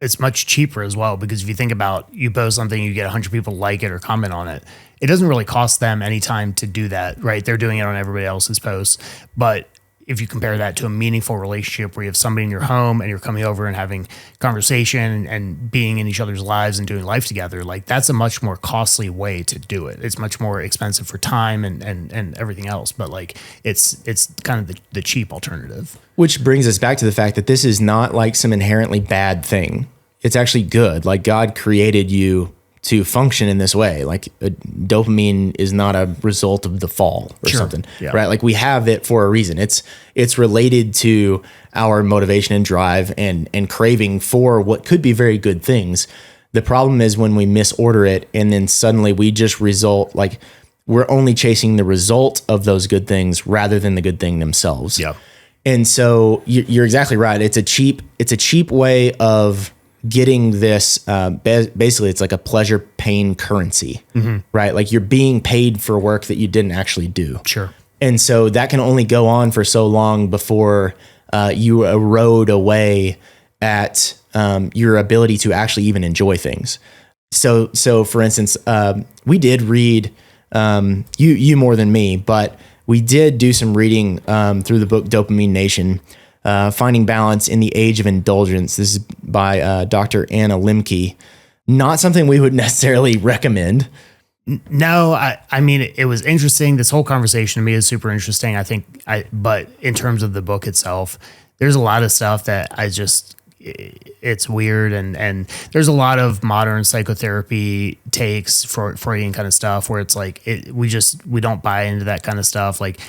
it's much cheaper as well, because if you think about, you post something, you get 100 people like it or comment on it. It doesn't really cost them any time to do that, right? They're doing it on everybody else's posts. But if you compare that to a meaningful relationship where you have somebody in your home and you're coming over and having conversation and being in each other's lives and doing life together, like, that's a much more costly way to do it. It's much more expensive for time and everything else. But like, it's kind of the cheap alternative. Which brings us back to the fact that this is not like some inherently bad thing. It's actually good. Like, God created you to function in this way. Like, dopamine is not a result of the fall or something, right? Like, we have it for a reason. It's related to our motivation and drive and craving for what could be very good things. The problem is when we misorder it, and then suddenly we just result, like, we're only chasing the result of those good things rather than the good thing themselves. Yeah. And so you're exactly right. It's a cheap way of getting this, basically it's like a pleasure pain currency, right? Like, you're being paid for work that you didn't actually do. Sure. And so that can only go on for so long before you erode away at your ability to actually even enjoy things. So for instance, we did read, you more than me, but we did do some reading through the book Dopamine Nation, Finding Balance in the Age of Indulgence. This is by Dr. Anna Lemke. Not something we would necessarily recommend, No, I mean, it was interesting. This whole conversation to me is super interesting. But in terms of the book itself, there's a lot of stuff that it's weird. And there's a lot of modern psychotherapy takes for Freudian kind of stuff where it's like, we don't buy into that kind of stuff. Like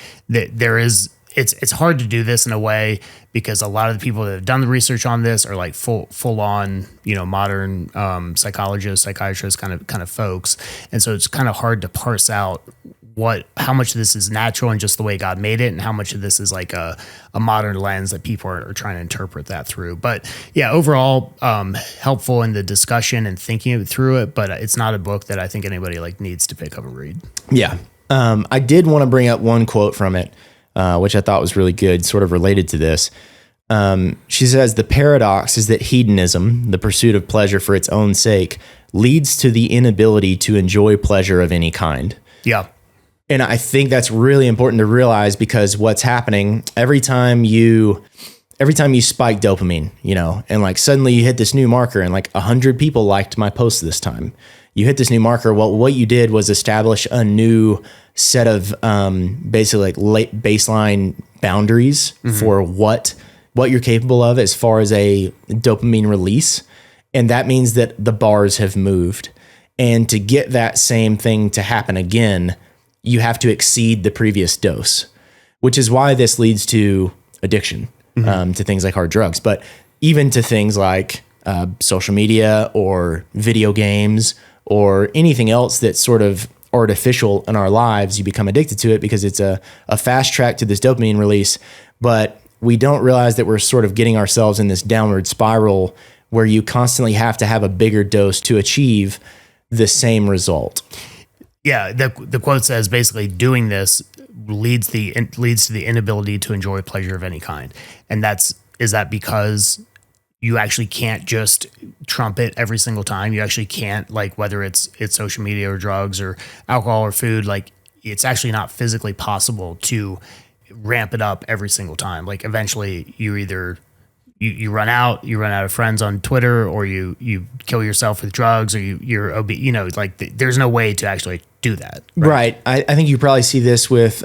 it's hard to do this in a way because a lot of the people that have done the research on this are like full on, modern psychologists, psychiatrists, kind of folks. And so it's kind of hard to parse out how much of this is natural and just the way God made it, and how much of this is like a modern lens that people are trying to interpret that through. But yeah, overall, helpful in the discussion and thinking through it. But it's not a book that I think anybody like needs to pick up and read. Yeah. I did want to bring up one quote from it, which I thought was really good, sort of related to this. She says, the paradox is that hedonism, the pursuit of pleasure for its own sake, leads to the inability to enjoy pleasure of any kind. Yeah. And I think that's really important to realize, because what's happening every time you spike dopamine, and like suddenly you hit this new marker and like 100 people liked my post this time. You hit this new marker. Well, what you did was establish a new set of basically like baseline boundaries for what you're capable of as far as a dopamine release. And that means that the bars have moved. And to get that same thing to happen again, you have to exceed the previous dose, which is why this leads to addiction, to things like hard drugs, but even to things like social media or video games or anything else that's sort of artificial in our lives. You become addicted to it because it's a fast track to this dopamine release, but we don't realize that we're sort of getting ourselves in this downward spiral where you constantly have to have a bigger dose to achieve the same result. Yeah, the quote says basically doing this leads to the inability to enjoy pleasure of any kind. And is that because you actually can't just trump it every single time? You actually can't, like, whether it's social media or drugs or alcohol or food, like it's actually not physically possible to ramp it up every single time. Like eventually you either you run out of friends on Twitter, or you kill yourself with drugs, or you're obese, there's no way to actually do that. Right. I think you probably see this with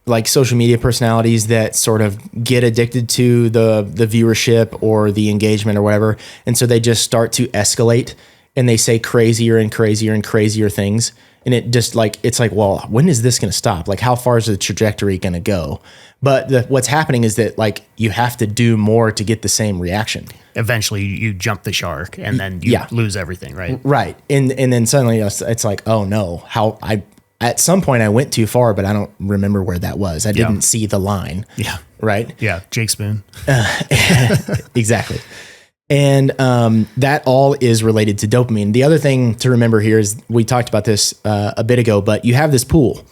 like social media personalities that sort of get addicted to the viewership or the engagement or whatever. And so they just start to escalate and they say crazier and crazier and crazier things. And it just it's like, well, when is this going to stop? Like, how far is the trajectory going to go? But what's happening is that like you have to do more to get the same reaction. Eventually you jump the shark and then you lose everything. Right. Right. And then suddenly it's like, oh no, at some point I went too far, but I don't remember where that was. I didn't see the line. Yeah. Right. Yeah. Jake Spoon. Exactly. And that all is related to dopamine. The other thing to remember here is we talked about this a bit ago, but you have this pool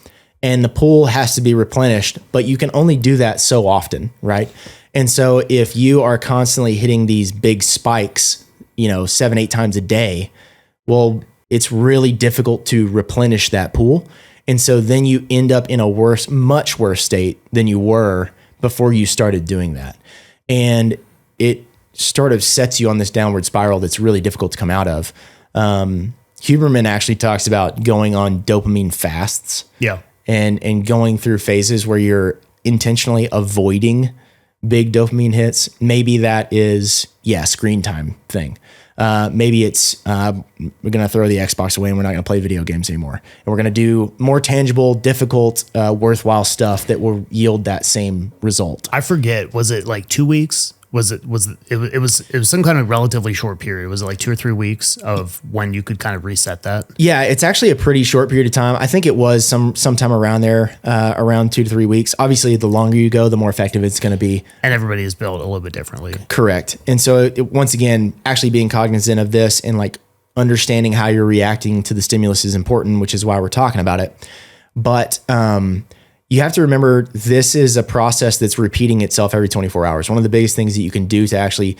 and the pool has to be replenished, but you can only do that so often. Right. And so if you are constantly hitting these big spikes, 7-8 times a day, well, it's really difficult to replenish that pool. And so then you end up in a much worse state than you were before you started doing that. And it sort of sets you on this downward spiral that's really difficult to come out of. Huberman actually talks about going on dopamine fasts. Yeah. And going through phases where you're intentionally avoiding big dopamine hits. Maybe that is, screen time thing. Maybe it's we're going to throw the Xbox away and we're not going to play video games anymore. And we're going to do more tangible, difficult, worthwhile stuff that will yield that same result. I forget, was it like 2 weeks? It was some kind of relatively short period. Was it like 2 or 3 weeks of when you could kind of reset that? Yeah, it's actually a pretty short period of time. I think it was sometime around there, around 2 to 3 weeks. Obviously, the longer you go, the more effective it's going to be. And everybody is built a little bit differently. Correct. And so once again, actually being cognizant of this and like understanding how you're reacting to the stimulus is important, which is why we're talking about it. But you have to remember, this is a process that's repeating itself every 24 hours. One of the biggest things that you can do to actually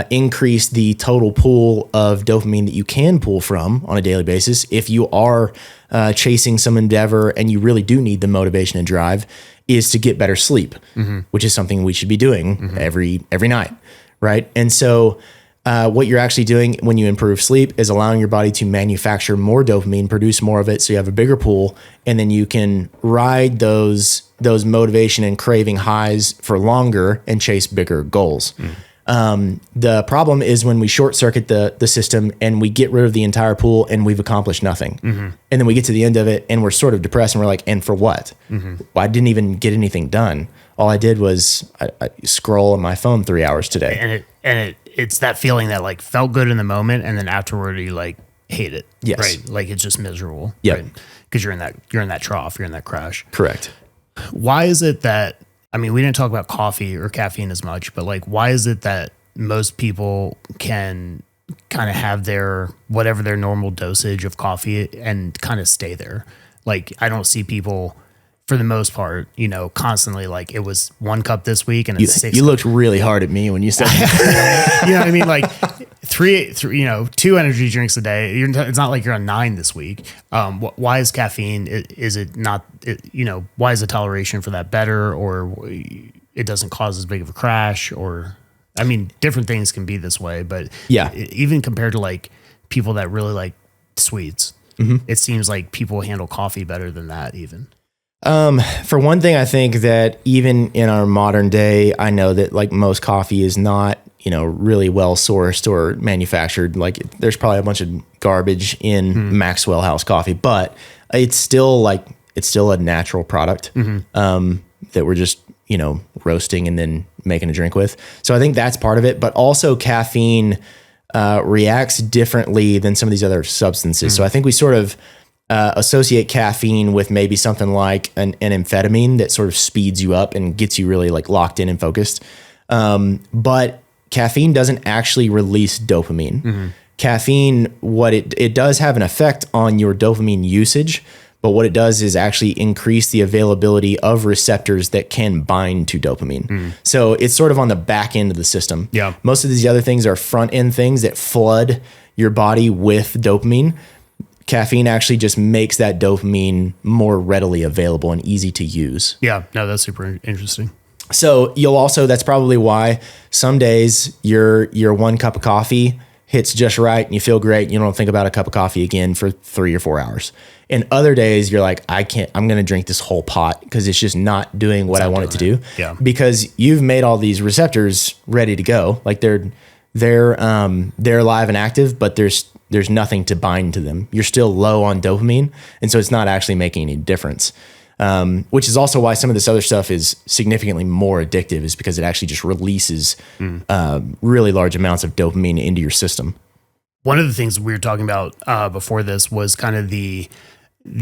increase the total pool of dopamine that you can pull from on a daily basis, if you are chasing some endeavor and you really do need the motivation and drive, is to get better sleep, which is something we should be doing every night, right? And so what you're actually doing when you improve sleep is allowing your body to manufacture more dopamine, produce more of it, so you have a bigger pool, and then you can ride those motivation and craving highs for longer and chase bigger goals. The problem is when we short circuit the system and we get rid of the entire pool and we've accomplished nothing. And then we get to the end of it and we're sort of depressed and we're like, and for what? Well, I didn't even get anything done. All I did was I scroll on my phone 3 hours today. And it's that feeling that like felt good in the moment, and then afterward you like hate it. Yes. Right. Like it's just miserable. Yep. Right? Because you're in that trough, you're in that crash. Correct. Why is it that, I mean, we didn't talk about coffee or caffeine as much, but like, why is it that most people can kind of have whatever their normal dosage of coffee and kind of stay there? Like, I don't see people, for the most part, constantly like, it was 1 cup this week and it's 6. You looked really hard at me when you said that. You know what I mean? Like 2 energy drinks a day. It's not like you're on 9 this week. Why is caffeine? Is it not? Why is the toleration for that better, or it doesn't cause as big of a crash? Or, I mean, different things can be this way, but yeah, even compared to like people that really like sweets, it seems like people handle coffee better than that even. For one thing, I think that even in our modern day, I know that like most coffee is not, really well sourced or manufactured. Like there's probably a bunch of garbage in Maxwell House coffee, but it's still a natural product, that we're just, roasting and then making a drink with. So I think that's part of it, but also caffeine, reacts differently than some of these other substances. So I think we sort of, associate caffeine with maybe something like an amphetamine that sort of speeds you up and gets you really like locked in and focused. But caffeine doesn't actually release dopamine. Caffeine, what it does have an effect on your dopamine usage, but what it does is actually increase the availability of receptors that can bind to dopamine. So it's sort of on the back end of the system. Yeah. Most of these other things are front end things that flood your body with dopamine. Caffeine actually just makes that dopamine more readily available and easy to use. Yeah, no, that's super interesting. So that's probably why some days your 1 cup of coffee hits just right and you feel great and you don't think about a cup of coffee again for 3 or 4 hours. And other days you're like, I'm going to drink this whole pot because it's just not doing what I want it to do. Yeah. Because you've made all these receptors ready to go. Like they're alive and active, but there's nothing to bind to them. You're still low on dopamine. And so it's not actually making any difference. Which is also why some of this other stuff is significantly more addictive, is because it actually just releases really large amounts of dopamine into your system. One of the things we were talking about before this was kind of the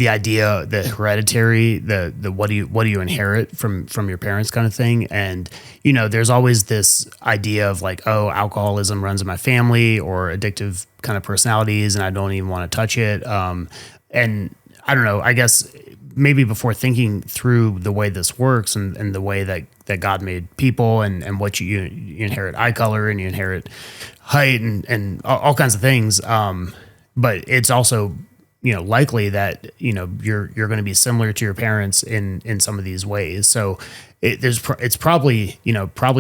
idea, the hereditary, the what do you inherit from your parents kind of thing. And, there's always this idea of like, oh, alcoholism runs in my family, or addictive kind of personalities, and I don't even want to touch it. And I don't know, I guess maybe before thinking through the way this works and the way that God made people and what you inherit eye color and you inherit height and all kinds of things. But it's also, likely that, you're going to be similar to your parents in some of these ways. So it's probably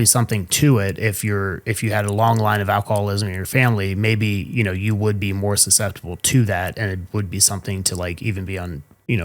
something to it. If you had a long line of alcoholism in your family, maybe, you would be more susceptible to that, and it would be something to like even be on,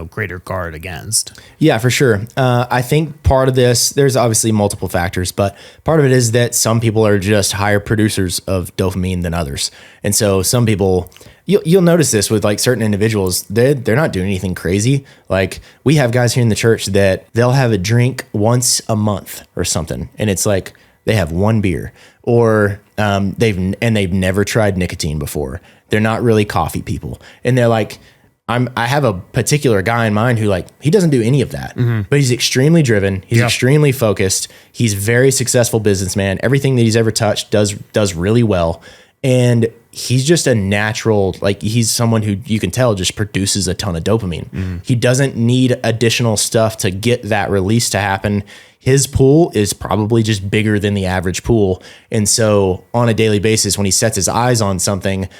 greater guard against. Yeah, for sure. I think part of this, there's obviously multiple factors, but part of it is that some people are just higher producers of dopamine than others. And so some people, you'll notice this with like certain individuals, they're not doing anything crazy. Like we have guys here in the church that they'll have a drink once a month or something. And it's like they have 1 beer, or they've never tried nicotine before. They're not really coffee people. And they're like, I have a particular guy in mind who like, he doesn't do any of that, but he's extremely driven. He's extremely focused. He's a very successful businessman. Everything that he's ever touched does really well. And he's just a natural, like he's someone who you can tell just produces a ton of dopamine. He doesn't need additional stuff to get that release to happen. His pool is probably just bigger than the average pool. And so on a daily basis, when he sets his eyes on something,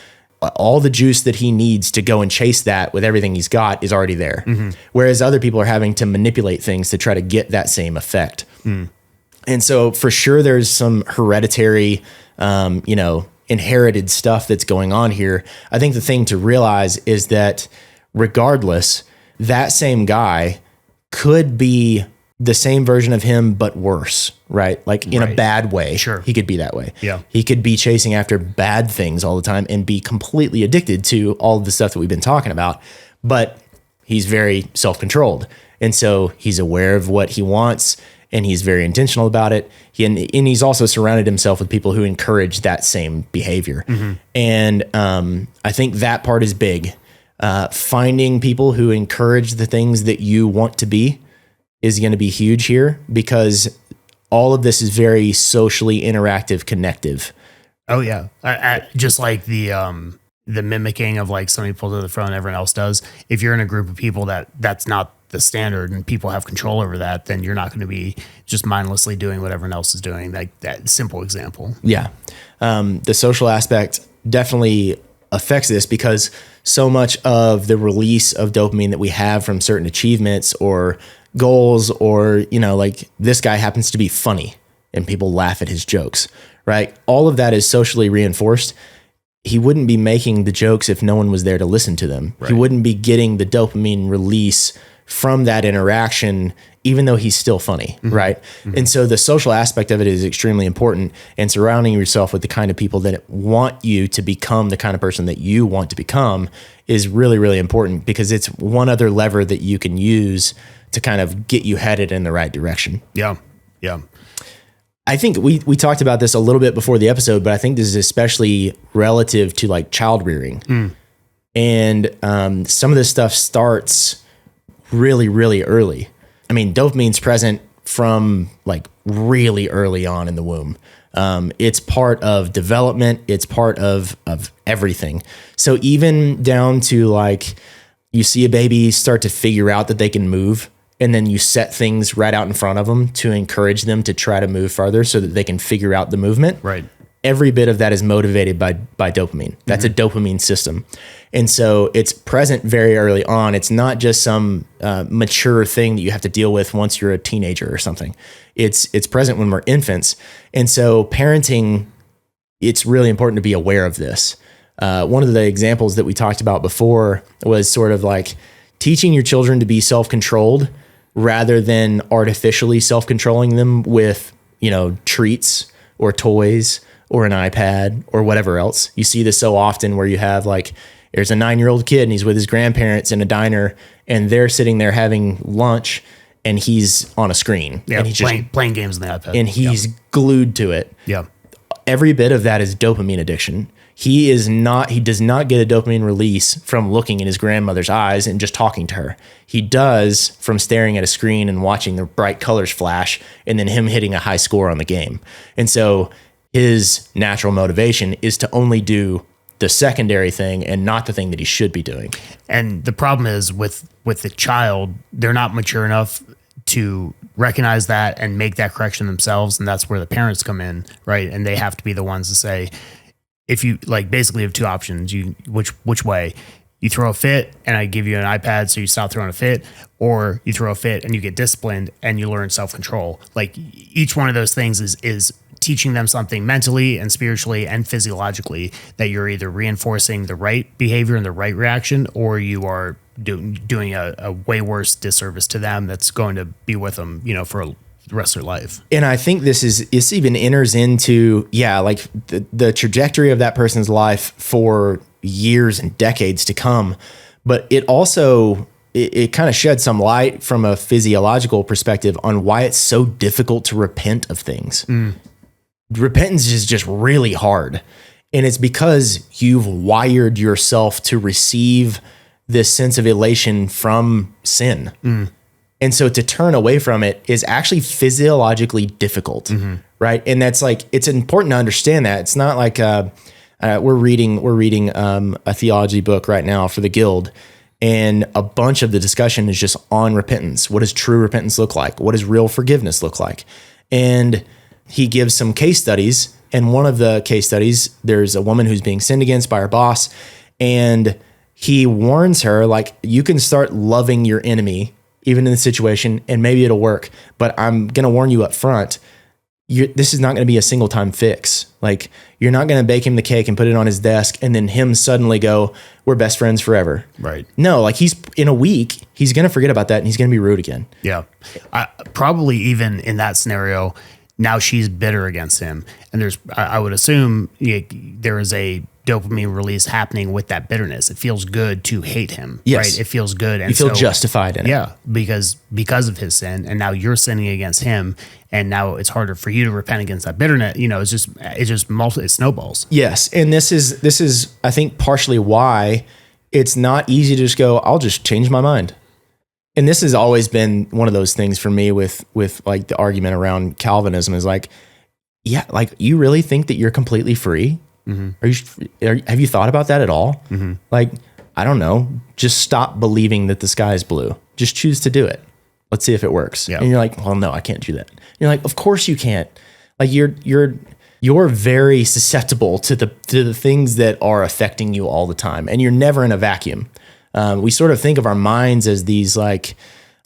all the juice that he needs to go and chase that with everything he's got is already there. Whereas other people are having to manipulate things to try to get that same effect. And so for sure, there's some hereditary, inherited stuff that's going on here. I think the thing to realize is that regardless, that same guy could be the same version of him, but worse, right? Like in a bad way. Sure. He could be that way. Yeah. He could be chasing after bad things all the time and be completely addicted to all of the stuff that we've been talking about. But he's very self-controlled. And so he's aware of what he wants and he's very intentional about it. And he's also surrounded himself with people who encourage that same behavior. And I think that part is big. Finding people who encourage the things that you want to be is going to be huge here, because all of this is very socially interactive, connective. Oh yeah. Just like the mimicking of like somebody pulls to the front, everyone else does. If you're in a group of people that's not the standard and people have control over that, then you're not going to be just mindlessly doing what everyone else is doing. Like that simple example. Yeah. The social aspect definitely affects this, because so much of the release of dopamine that we have from certain achievements or goals, or, you know, like this guy happens to be funny and people laugh at his jokes, right? All of that is socially reinforced. He wouldn't be making the jokes if no one was there to listen to them. Right. He wouldn't be getting the dopamine release from that interaction, even though he's still funny, right? And so the social aspect of it is extremely important, and surrounding yourself with the kind of people that want you to become the kind of person that you want to become is really, really important, because it's one other lever that you can use to kind of get you headed in the right direction. Yeah. Yeah. I think we talked about this a little bit before the episode, but I think this is especially relative to like child rearing. And some of this stuff starts really, really early. I mean, dopamine's present from like really early on in the womb. It's part of development. It's part of everything. So even down to like, you see a baby start to figure out that they can move, and then you set things right out in front of them to encourage them to try to move farther so that they can figure out the movement. Right. Every bit of that is motivated by dopamine. That's a dopamine system. And so it's present very early on. It's not just some mature thing that you have to deal with once you're a teenager or something. It's present when we're infants. And so parenting, it's really important to be aware of this. One of the examples that we talked about before was sort of like teaching your children to be self-controlled rather than artificially self-controlling them with, you know, treats or toys or an iPad or whatever else. You see this so often where you have like, there's a 9-year-old kid and he's with his grandparents in a diner and they're sitting there having lunch and he's on a screen. Yeah, and he's playing games on the iPad. And he's glued to it. Yeah. Every bit of that is dopamine addiction. He does not get a dopamine release from looking in his grandmother's eyes and just talking to her. He does from staring at a screen and watching the bright colors flash and then him hitting a high score on the game. And so his natural motivation is to only do the secondary thing and not the thing that he should be doing. And the problem is with the child, they're not mature enough to recognize that and make that correction themselves. And that's where the parents come in, right? And they have to be the ones to say, if you like, basically have two options, which way you throw a fit and I give you an iPad so you stop throwing a fit, or you throw a fit and you get disciplined and you learn self-control. Like each one of those things is teaching them something mentally and spiritually and physiologically, that you're either reinforcing the right behavior and the right reaction, or you are doing a way worse disservice to them that's going to be with them, you know, for the rest of their life. And I think this even enters into, like the trajectory of that person's life for years and decades to come. But it also, it kind of sheds some light from a physiological perspective on why it's so difficult to repent of things. Repentance is just really hard. And it's because you've wired yourself to receive this sense of elation from sin. And so to turn away from it is actually physiologically difficult, right? And that's like, it's important to understand that. It's not like we're reading a theology book right now for the Guild, and a bunch of the discussion is just on repentance. What does true repentance look like? What does real forgiveness look like? And he gives some case studies, and one of the case studies, there's a woman who's being sinned against by her boss, and he warns her, like, you can start loving your enemy even in the situation, and maybe it'll work. But I'm going to warn you up front, this is not going to be a single time fix. Like, you're not going to bake him the cake and put it on his desk and then him suddenly go, we're best friends forever. Right. No, like, he's in a week, he's going to forget about that and he's going to be rude again. Yeah. Probably even in that scenario, now she's bitter against him. And I would assume there is a dopamine release happening with that bitterness. It feels good to hate him. Yes. Right. It feels good. And you feel justified in it. Yeah. Because of his sin. And now you're sinning against him. And now it's harder for you to repent against that bitterness. It snowballs. Yes. And this is, I think, partially why it's not easy to just go, I'll just change my mind. And this has always been one of those things for me with like the argument around Calvinism is like, yeah, like, you really think that you're completely free? Mm-hmm. Have you thought about that at all? Mm-hmm. Like, I don't know, just stop believing that the sky is blue. Just choose to do it. Let's see if it works. Yep. And you're like, well, no, I can't do that. You're like, of course you can't. Like, you're very susceptible to the things that are affecting you all the time, and you're never in a vacuum. We sort of think of our minds as these like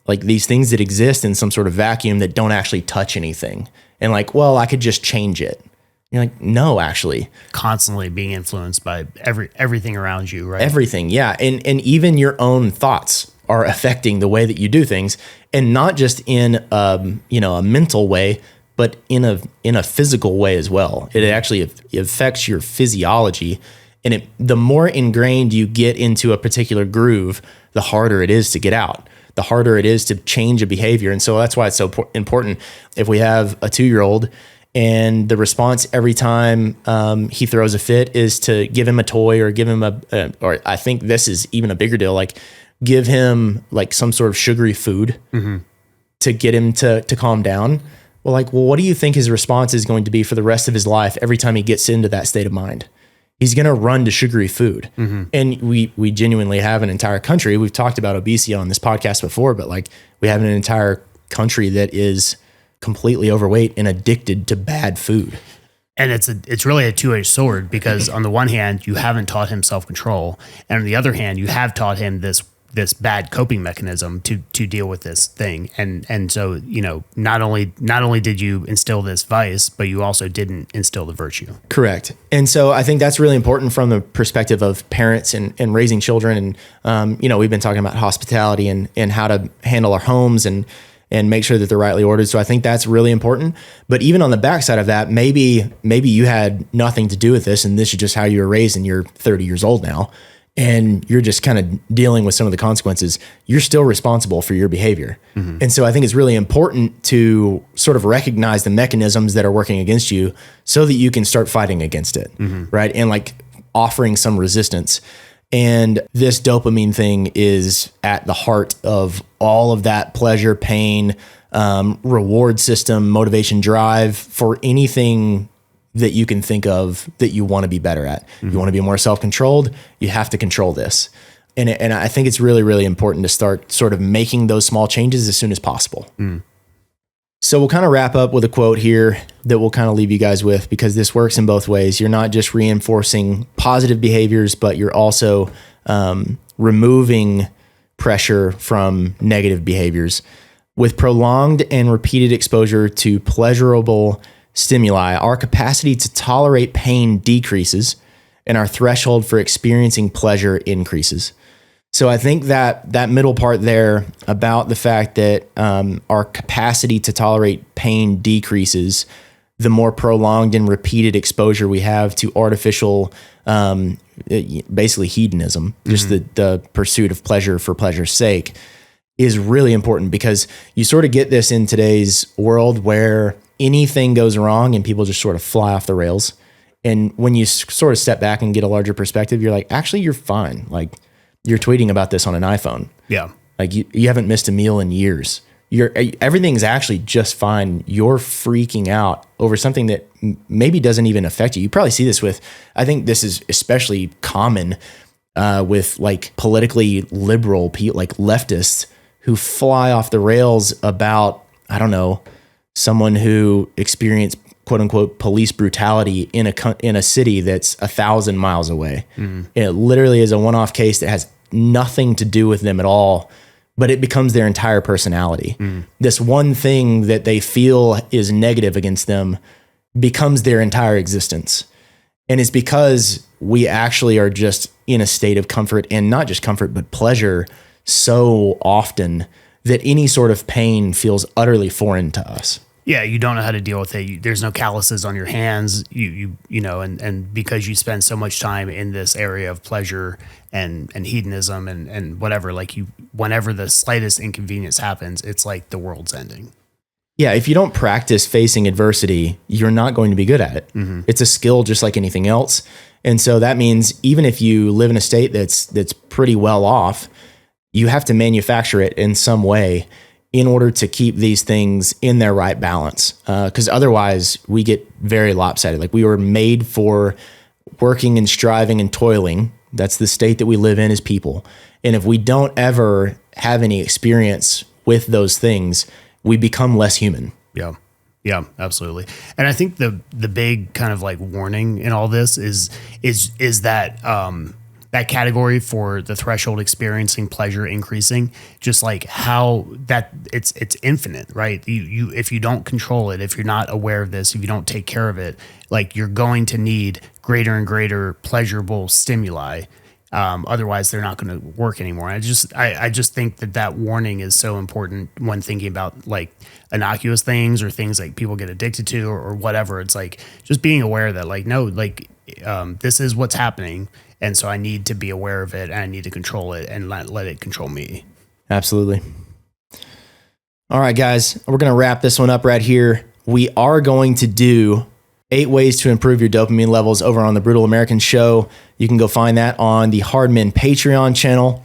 these things that exist in some sort of vacuum that don't actually touch anything. And like, well, I could just change it. You're like, no, actually. Constantly being influenced by everything around you, right? Everything, yeah. And even your own thoughts are affecting the way that you do things, and not just in a mental way, but in a physical way as well. It actually affects your physiology. And the more ingrained you get into a particular groove, the harder it is to get out, the harder it is to change a behavior. And so that's why it's so important. If we have a 2-year-old and the response every time he throws a fit is to give him a toy or give him or I think this is even a bigger deal, like give him like some sort of sugary food to get him to calm down. Well, what do you think his response is going to be for the rest of his life every time he gets into that state of mind? He's going to run to sugary food. Mm-hmm. And we genuinely have an entire country. We've talked about obesity on this podcast before, but like, we have an entire country that is completely overweight and addicted to bad food. And it's really a two-edged sword, because on the one hand, you haven't taught him self-control. And on the other hand, you have taught him this bad coping mechanism to deal with this thing. And so, not only did you instill this vice, but you also didn't instill the virtue. Correct. And so I think that's really important from the perspective of parents and raising children. And, we've been talking about hospitality and how to handle our homes and make sure that they're rightly ordered. So I think that's really important. But even on the backside of that, maybe you had nothing to do with this, and this is just how you were raised, and you're 30 years old now, and you're just kind of dealing with some of the consequences. You're still responsible for your behavior. Mm-hmm. And so I think it's really important to sort of recognize the mechanisms that are working against you so that you can start fighting against it, right? And like offering some resistance. And this dopamine thing is at the heart of all of that pleasure, pain, reward system, motivation, drive for anything that you can think of that you want to be better at. Mm-hmm. You want to be more self-controlled, you have to control this. And I think it's really, really important to start sort of making those small changes as soon as possible. Mm. So we'll kind of wrap up with a quote here that we'll kind of leave you guys with, because this works in both ways. You're not just reinforcing positive behaviors, but you're also removing pressure from negative behaviors. With prolonged and repeated exposure to pleasurable stimuli, our capacity to tolerate pain decreases and our threshold for experiencing pleasure increases. So I think that middle part there about the fact that our capacity to tolerate pain decreases the more prolonged and repeated exposure we have to artificial, basically hedonism, just the pursuit of pleasure for pleasure's sake, is really important, because you sort of get this in today's world where anything goes wrong and people just sort of fly off the rails. And when you sort of step back and get a larger perspective, you're like, actually, you're fine. Like, you're tweeting about this on an iPhone. Yeah. Like you haven't missed a meal in years. Everything's actually just fine. You're freaking out over something that maybe doesn't even affect you. You probably see this with, I think this is especially common with like politically liberal people, like leftists, who fly off the rails about, I don't know, someone who experienced quote unquote police brutality in a city that's 1,000 miles away. Mm-hmm. It literally is a one-off case that has nothing to do with them at all but it becomes their entire personality. This one thing that they feel is negative against them becomes their entire existence. And it's because we actually are just in a state of comfort, and not just comfort, but pleasure so often that any sort of pain feels utterly foreign to us. Yeah, you don't know how to deal with it. There's no calluses on your hands. You know, and because you spend so much time in this area of pleasure and hedonism and whatever, like whenever the slightest inconvenience happens, it's like the world's ending. Yeah, if you don't practice facing adversity, you're not going to be good at it. It's a skill just like anything else. And so that means even if you live in a state that's pretty well off, you have to manufacture it in some way in order to keep these things in their right balance. Because otherwise we get very lopsided. Like, we were made for working and striving and toiling. That's the state that we live in as people. And if we don't ever have any experience with those things, we become less human. Yeah. Yeah, absolutely. And I think the big kind of like warning in all this is that that category for the threshold experiencing pleasure increasing, just like how that it's infinite, right? You if you don't control it, if you're not aware of this, if you don't take care of it, like, you're going to need greater and greater pleasurable stimuli. Otherwise they're not going to work anymore. I just think that warning is so important when thinking about like innocuous things or things like people get addicted to or whatever. It's like just being aware that like, no, like, this is what's happening. And so I need to be aware of it, and I need to control it and let it control me. Absolutely. All right, guys, we're going to wrap this one up right here. We are going to do 8 ways to improve your dopamine levels over on the Brutal American Show. You can go find that on the Hard Men Patreon channel.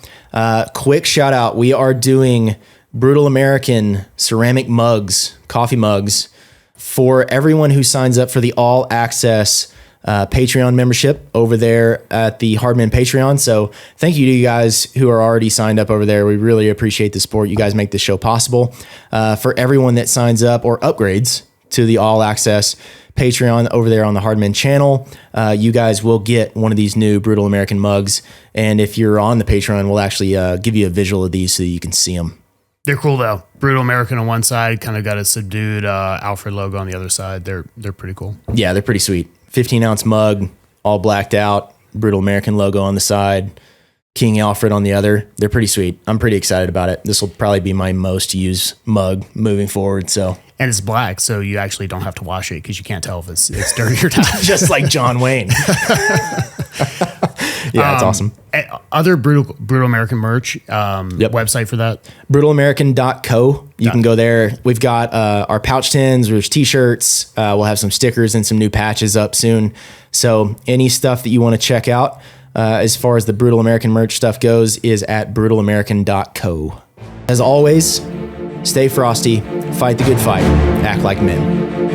Quick shout out. We are doing Brutal American ceramic mugs, coffee mugs, for everyone who signs up for the all access Patreon membership over there at the Hard Men Patreon. So thank you to you guys who are already signed up over there. We really appreciate the support. You guys make this show possible. For everyone that signs up or upgrades to the all access Patreon over there on the Hard Men channel, you guys will get one of these new Brutal American mugs. And if you're on the Patreon, we'll actually give you a visual of these so you can see them. They're cool though. Brutal American on one side, kind of got a subdued Alfred logo on the other side. They're pretty cool. Yeah, they're pretty sweet. 15-ounce mug, all blacked out, Brutal American logo on the side, King Alfred on the other. They're pretty sweet. I'm pretty excited about it. This will probably be my most used mug moving forward. So, and it's black, so you actually don't have to wash it because you can't tell if it's dirty or not. Just like John Wayne. Yeah, it's awesome. Other Brutal American merch, website for that? BrutalAmerican.co. You can go there. We've got our pouch tins, there's t-shirts. We'll have some stickers and some new patches up soon. So any stuff that you want to check out as far as the Brutal American merch stuff goes is at BrutalAmerican.co. As always, stay frosty, fight the good fight, act like men.